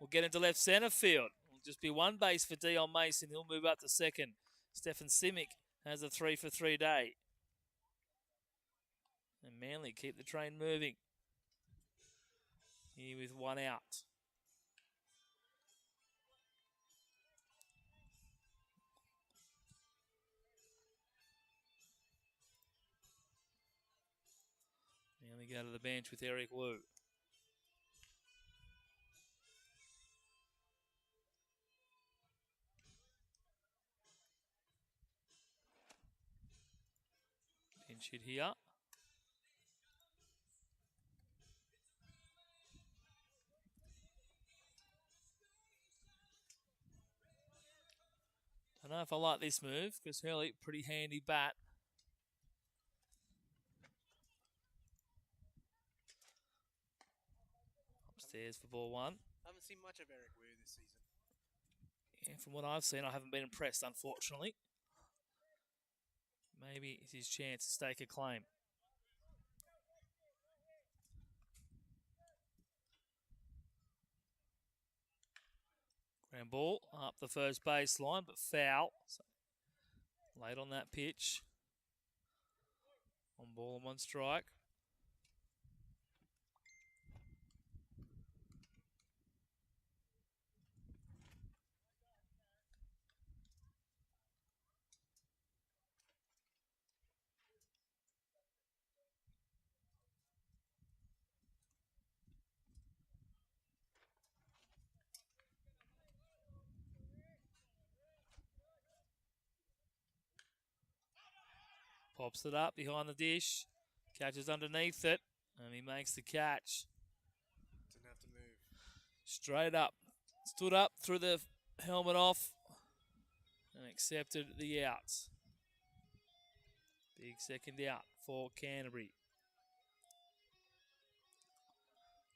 will get into left centre field. Will just be one base for Dion Mason. He'll move up to second. Stefan Simic has a 3 for 3 day. And Manly keep the train moving. Here with 1 out. Manly go to the bench with Eric Wu. Pinch hit here. Don't know if I like this move because Hurley, pretty handy bat. Upstairs for ball 1. I haven't seen much of Eric Wu this season. Yeah, from what I've seen, I haven't been impressed, unfortunately. Maybe it's his chance to stake a claim. Ground ball up the first baseline, but foul. So late on that pitch. 1 ball and 1 strike. Pops it up behind the dish. Catches underneath it. And he makes the catch. Didn't have to move. Straight up. Stood up, threw the helmet off. And accepted the outs. Big second out for Canterbury.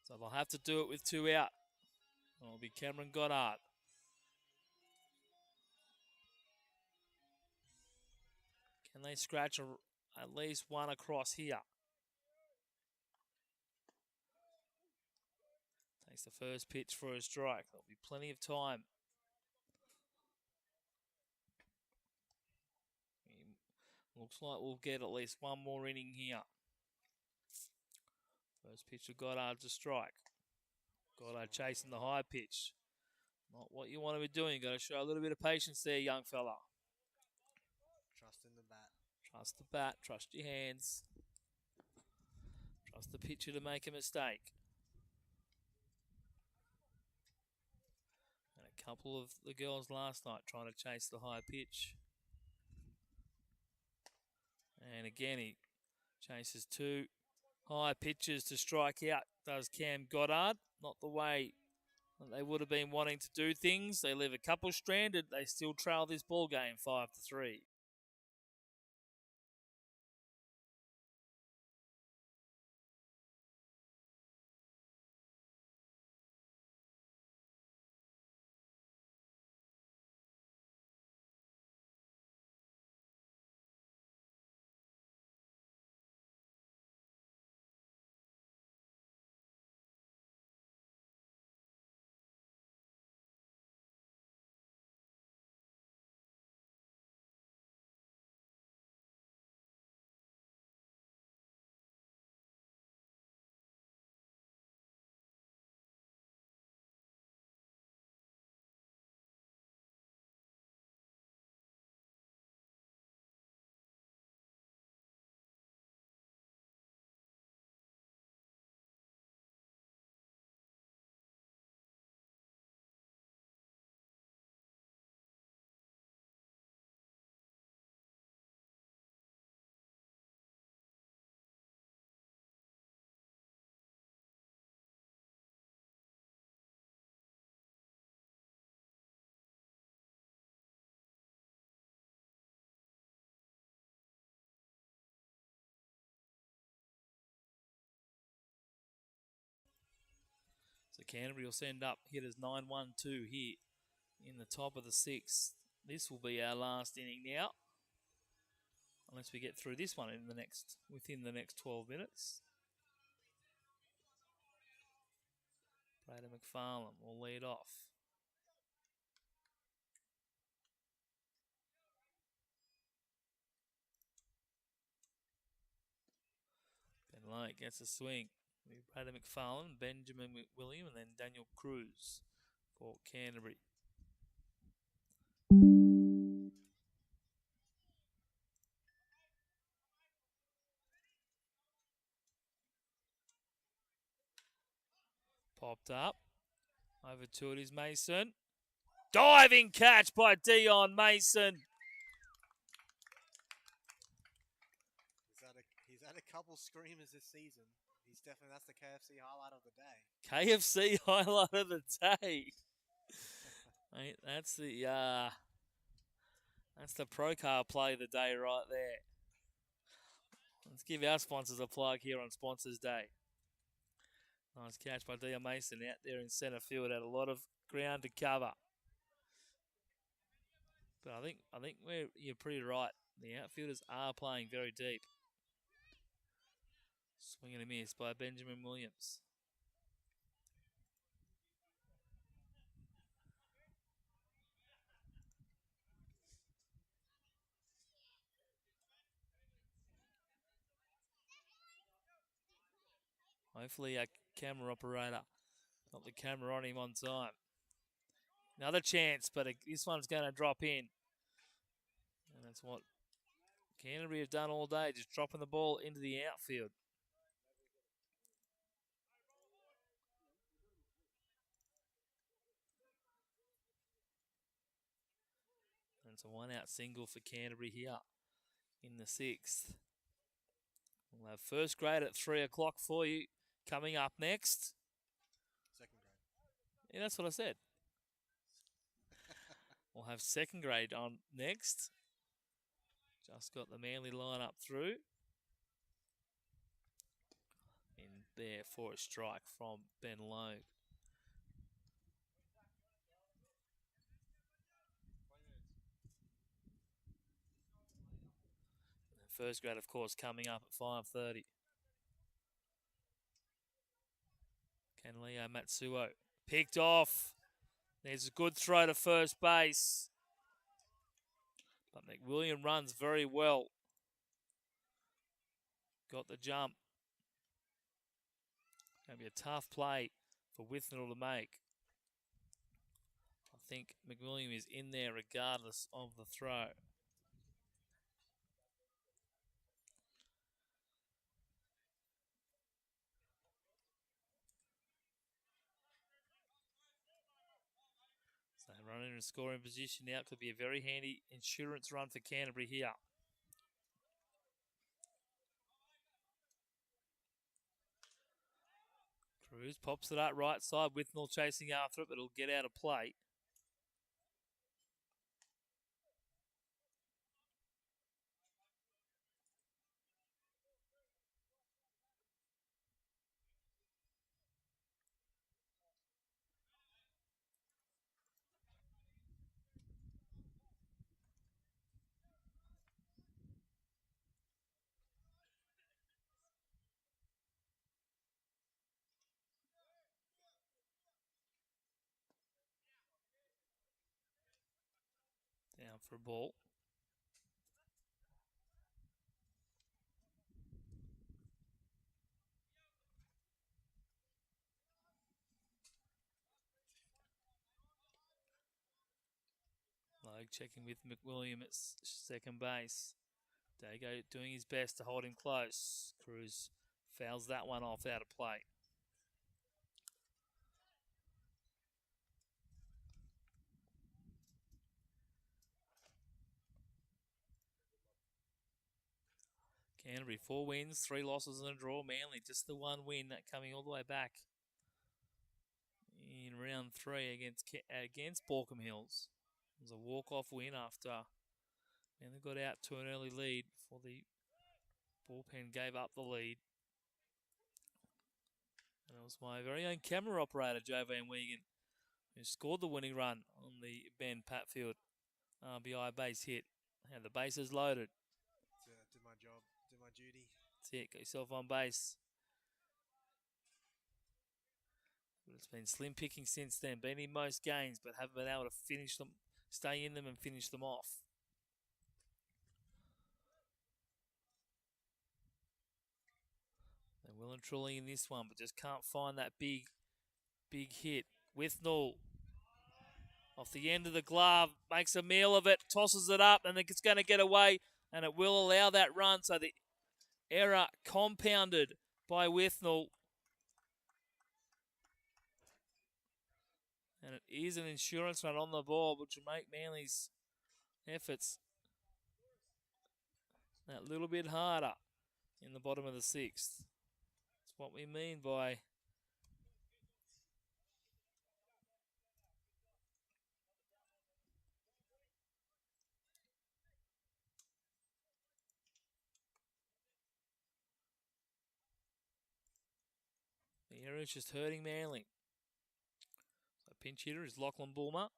So they'll have to do it with 2 out. It'll be Cameron Goddard. Can they scratch at least 1 across here? Takes the first pitch for a strike. There'll be plenty of time. Looks like we'll get at least 1 more inning here. First pitch to Goddard's a strike. Goddard chasing the high pitch. Not what you want to be doing. You've got to show a little bit of patience there, young fella. Trust in the bat. Trust the bat. Trust your hands. Trust the pitcher to make a mistake. And a couple of the girls last night trying to chase the high pitch. And again, he chases 2 high pitches to strike out, does Cam Goddard. Not the way they would have been wanting to do things. They leave a couple stranded. They still trail this ball game 5-3. So Canterbury will send up hitters 9-1-2 here in the top of the 6th. This will be our last inning now, unless we get through this one within the next 12 minutes. Braden McFarlane will lead off. Ben Lake gets a swing. Braden McFarlane, Benjamin McWilliam, and then Daniel Cruz for Canterbury. Popped up. Over to it is Mason. Diving catch by Dion Mason. He's had a couple screamers this season. That's the KFC highlight of the day. KFC highlight of the day. Mate, that's the pro car play of the day right there. Let's give our sponsors a plug here on Sponsors Day. Nice catch by Dion Mason out there in centre field. Had a lot of ground to cover. But I think you're pretty right. The outfielders are playing very deep. Swing and a miss by Benjamin Williams. Hopefully our camera operator got the camera on him on time. Another chance, but this one's going to drop in. And that's what Canterbury have done all day, just dropping the ball into the outfield. And it's a one-out single for Canterbury here in the 6th. We'll have first grade at 3 o'clock for you. Coming up next. Second grade. Yeah, that's what I said. We'll have second grade on next. Just got the Manly line-up through. In there for a strike from Ben Logue. First grade, of course, coming up at 5:30. Kanleo Matsuo picked off. There's a good throw to first base. But McWilliam runs very well. Got the jump. Going to be a tough play for Withnell to make. I think McWilliam is in there regardless of the throw. So running in scoring position now. Could be a very handy insurance run for Canterbury here. Cruz pops it up right side. Withnell chasing after it, but it'll get out of play. Down for a ball. Logue checking with McWilliam at second base. Dago doing his best to hold him close. Cruz fouls that one off out of play. Canterbury 4 wins, 3 losses and a draw. Manly just the 1 win, that coming all the way back in round 3 against Borkham Hills. It was a walk-off win after Manly got out to an early lead before the bullpen gave up the lead. And it was my very own camera operator, Joe Van Wiegen, who scored the winning run on the Ben Patfield RBI base hit. Had the bases loaded. Did my job, did my duty. That's it, get yourself on base. But it's been slim picking since then. Been in most games, but haven't been able to finish them, stay in them and finish them off. They're well and truly in this one, but just can't find that big hit. Withnall off the end of the glove, makes a meal of it, tosses it up, and then it's going to get away, and it will allow that run. So the error compounded by Withnall. And it is an insurance run on the ball, which will make Manly's efforts that little bit harder in the bottom of the sixth. That's what we mean by the error is just hurting Manly. So pinch hitter is Lachlan Bulmer.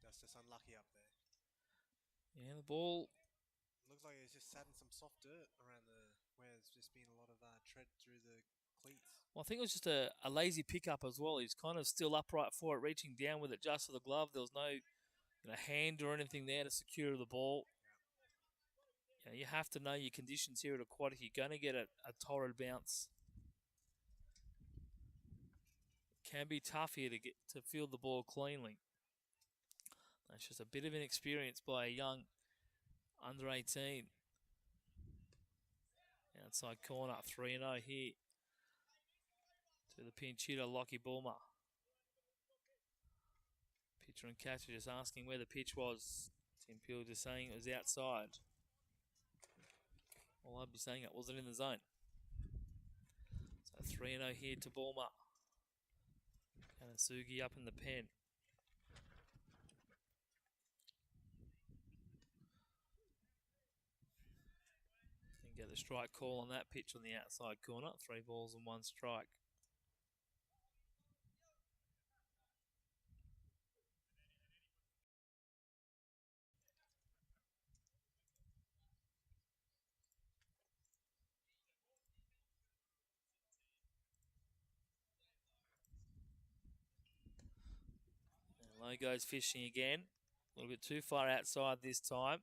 That's just unlucky up there. Yeah, the ball. Looks like it's just sat in some soft dirt around where there's just been a lot of tread through the cleats. Well, I think it was just a lazy pickup as well. He's kind of still upright for it, reaching down with it just for the glove. There was no hand or anything there to secure the ball. You have to know your conditions here at Aquatic. You're going to get a torrid bounce. Can be tough here to field the ball cleanly. That's just a bit of inexperience by a young under 18. Outside corner, 3-0 here to the pinch hitter, Lockie Bulmer. Pitcher and catcher just asking where the pitch was. Tim Peel just saying it was outside. Well, I'd be saying it wasn't in the zone. So 3-0 here to Bulmer. Kanasugi up in the pen. And get the strike call on that pitch on the outside corner. 3 balls and 1 strike. Low goes fishing again. A little bit too far outside this time.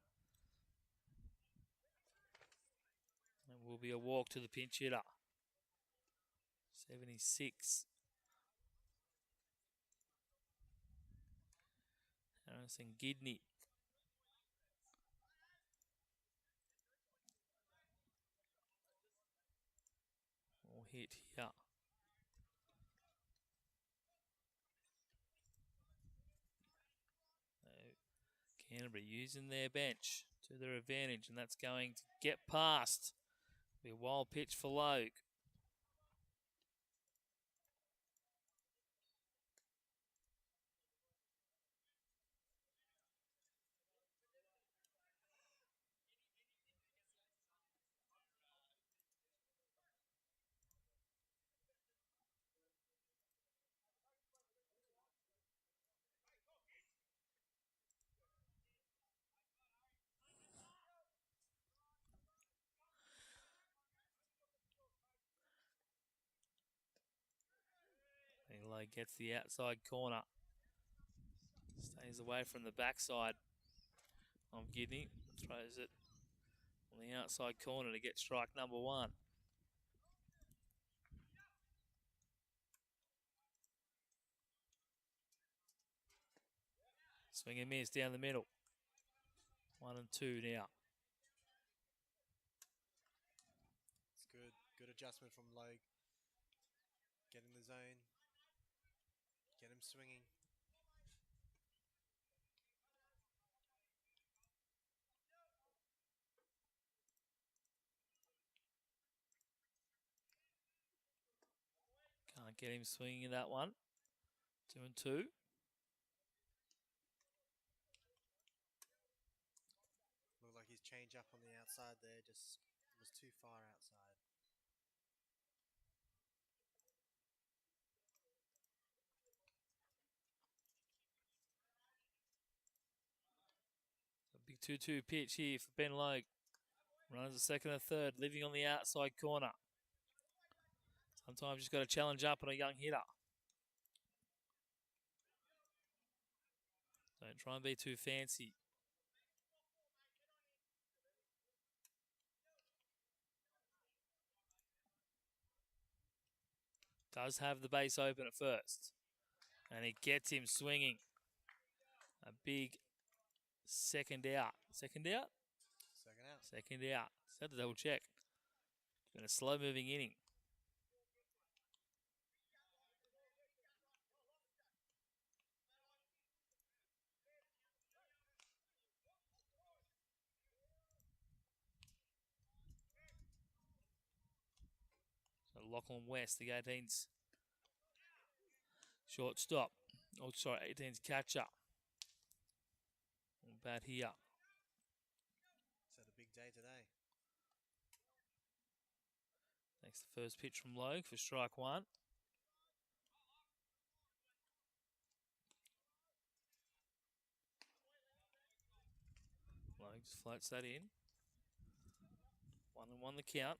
And will be a walk to the pinch hitter. 76. Harrison Gidney. All hit here. Canterbury using their bench to their advantage, and that's going to get past. Be a wild pitch for Logue. Logue gets the outside corner. Stays away from the backside of Gidney. Throws it on the outside corner to get strike number 1. Swing and miss down the middle. 1 and 2 now. It's good. Good adjustment from Logue. Get in the zone. Get him swinging. Can't get him swinging in that one. 2 and 2. change up on the outside there, just was too far outside. A big 2-2 pitch here for Ben Logue. Runs a second and third, living on the outside corner. Sometimes you've got to challenge up on a young hitter. Don't try and be too fancy. Does have the base open at first. And he gets him swinging. A big second out. Second out? Second out. Second out. Just had to double check. Been a slow moving inning. So Lachlan West, the 18's shortstop. Oh, sorry, 18's catcher. Bat here. He's had a big day today. Next, the first pitch from Logue for strike one. Logue just floats that in. 1-1 the count.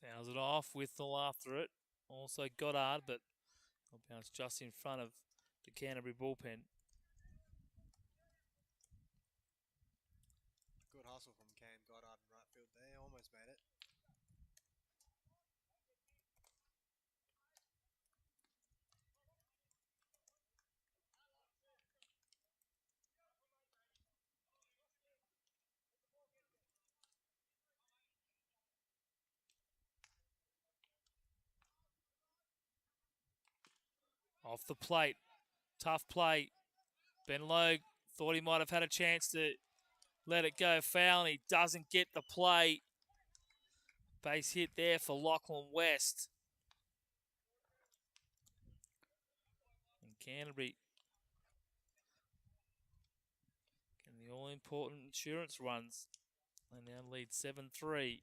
Fouls it off, Withnail after it. Also Goddard, but it'll bounce just in front of the Canterbury bullpen. Good hustle from Cam Goddard in right field there. Almost made it. Off the plate. Tough play. Ben Logue thought he might have had a chance to let it go foul, and he doesn't get the play. Base hit there for Lachlan West. And Canterbury getting the all-important insurance runs. They now lead 7-3.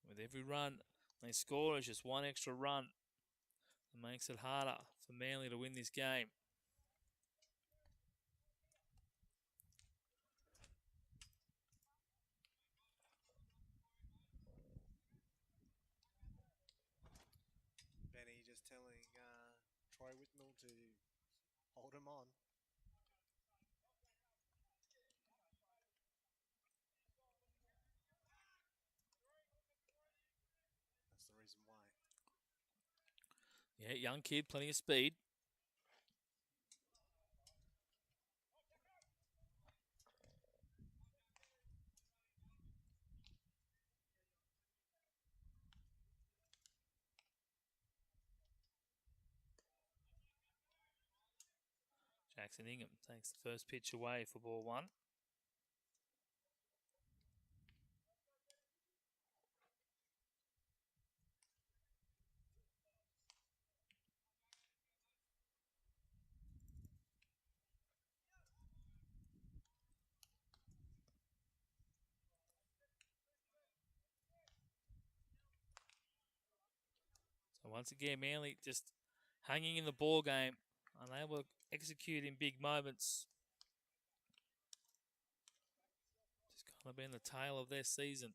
With every run they score is just one extra run. It makes it harder for Manly to win this game. Benny just telling Troy Whitnell to hold him on. That's the reason why. Yeah, young kid, plenty of speed. Jackson Ingham takes the first pitch away for ball one. So once again, Manly just hanging in the ball game, unable to execute in big moments. Just kind of been the tail of their season.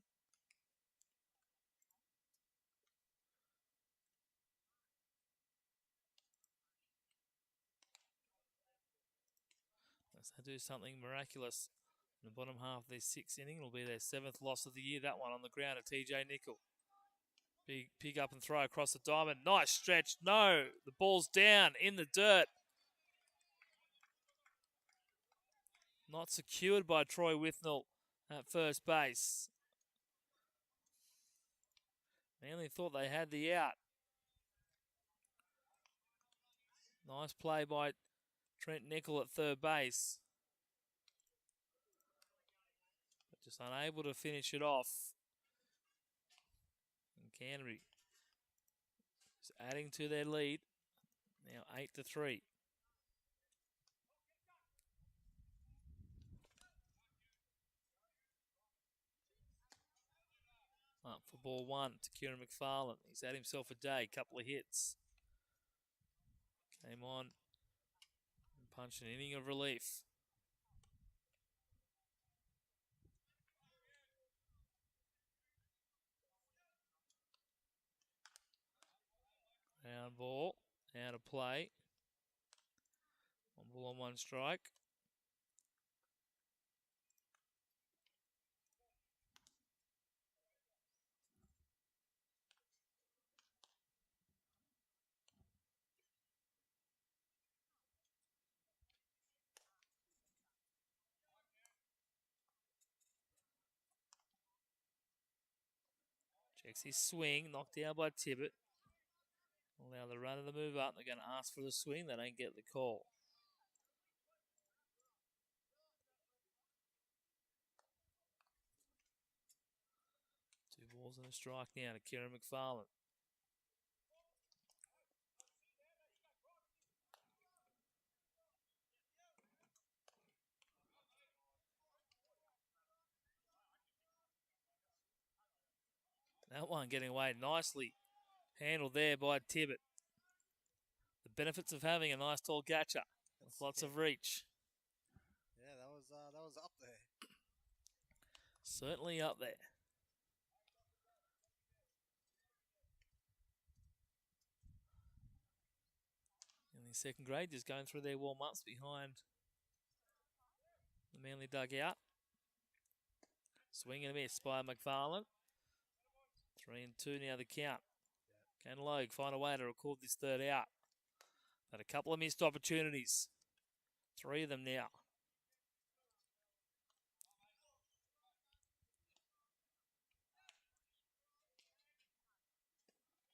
Unless they do something miraculous in the bottom half of their sixth inning, it'll be their 7th loss of the year, that one on the ground at TJ Nicol. Big pick up and throw across the diamond. Nice stretch. No, the ball's down in the dirt. Not secured by Troy Whitnell at first base. Manly thought they had the out. Nice play by Trent Nicol at third base. just unable to finish it off. And Canterbury is adding to their lead. Now 8-3. Up for ball one to Kieran McFarlane. He's had himself a day, couple of hits. Came on and punched an inning of relief. Down ball, out of play. 1 ball on 1 strike. Checks his swing, knocked down by Tibbet. Allow the runner to move up. They're going to ask for the swing. They don't get the call. Two balls and a strike now to Kieran McFarlane. That one getting away nicely. Handled there by Tibbet. The benefits of having a nice tall catcher with lots of reach. Yeah, that was up there. Certainly up there. In the second grade, just going through their warm-ups behind the Manly dugout. Swing and a miss by McFarlane. 3-2 now the count. Can Logue find a way to record this third out? Had a couple of missed opportunities. 3 of them now.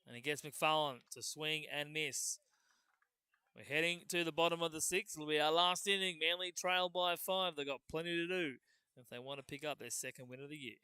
And he gets McFarlane to swing and miss. We're heading to the bottom of the 6th. It'll be our last inning. Manly trail by 5. They've got plenty to do if they want to pick up their second win of the year.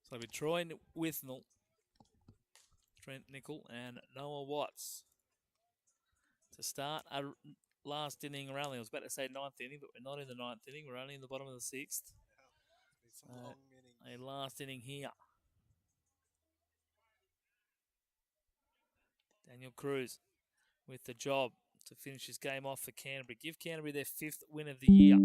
So it'll be Troy Withnell, Trent Nickel, and Noah Watts to start a last inning rally. I was about to say 9th inning, but we're not in the 9th inning. We're only in the bottom of the 6th. Yeah, it's been some long innings. A last inning here. Daniel Cruz with the job to finish his game off for Canterbury. Give Canterbury their 5th win of the year.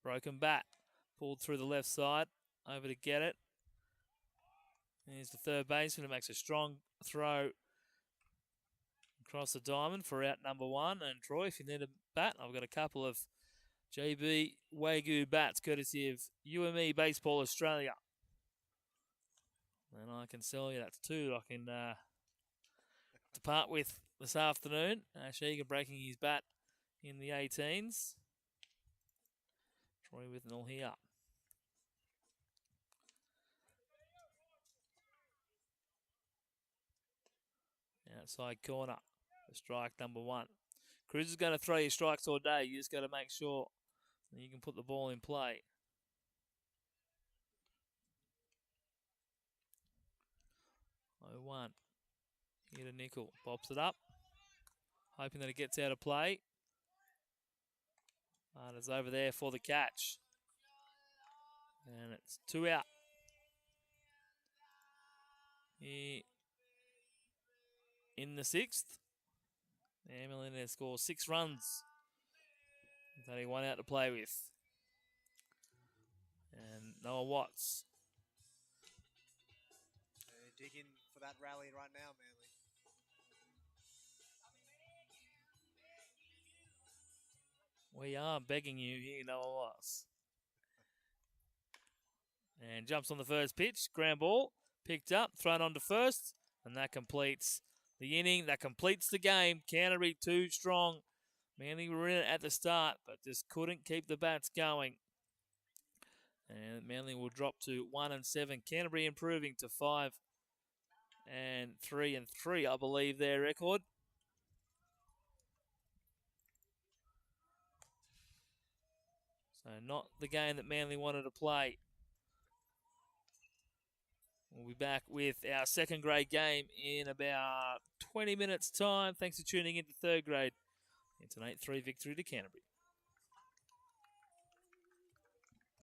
Broken bat. Pulled through the left side. Over to get it. Here's the third baseman who makes a strong throw across the diamond for out number 1. And Troy, if you need a bat, I've got a couple of JB Wagyu bats courtesy of UME Baseball Australia. And I can sell you. That's 2 I can depart with this afternoon. Sheegan breaking his bat in the 18s. Troy with 0 here. Outside corner for strike number 1. Cruz is going to throw you strikes all day. You just got to make sure that you can put the ball in play. 0-1. Here to Nickel. Pops it up. Hoping that it gets out of play. But it's over there for the catch. And it's 2 out. Here in the 6th. Millionaire scores 6 runs. With only 1 out to play with. And Noah Watts. They're digging for that rally right now, Manly. We are begging you here, Noah Watts. And jumps on the first pitch. Ground ball. Picked up. Thrown on to first. And that completes the inning. That completes the game. Canterbury too strong. Manly were in it at the start, but just couldn't keep the bats going. And Manly will drop to 1-7. Canterbury improving to 5-3 and 3, I believe, their record. So not the game that Manly wanted to play. We'll be back with our second grade game in about 20 minutes' time. Thanks for tuning in to third grade. It's an 8-3 victory to Canterbury.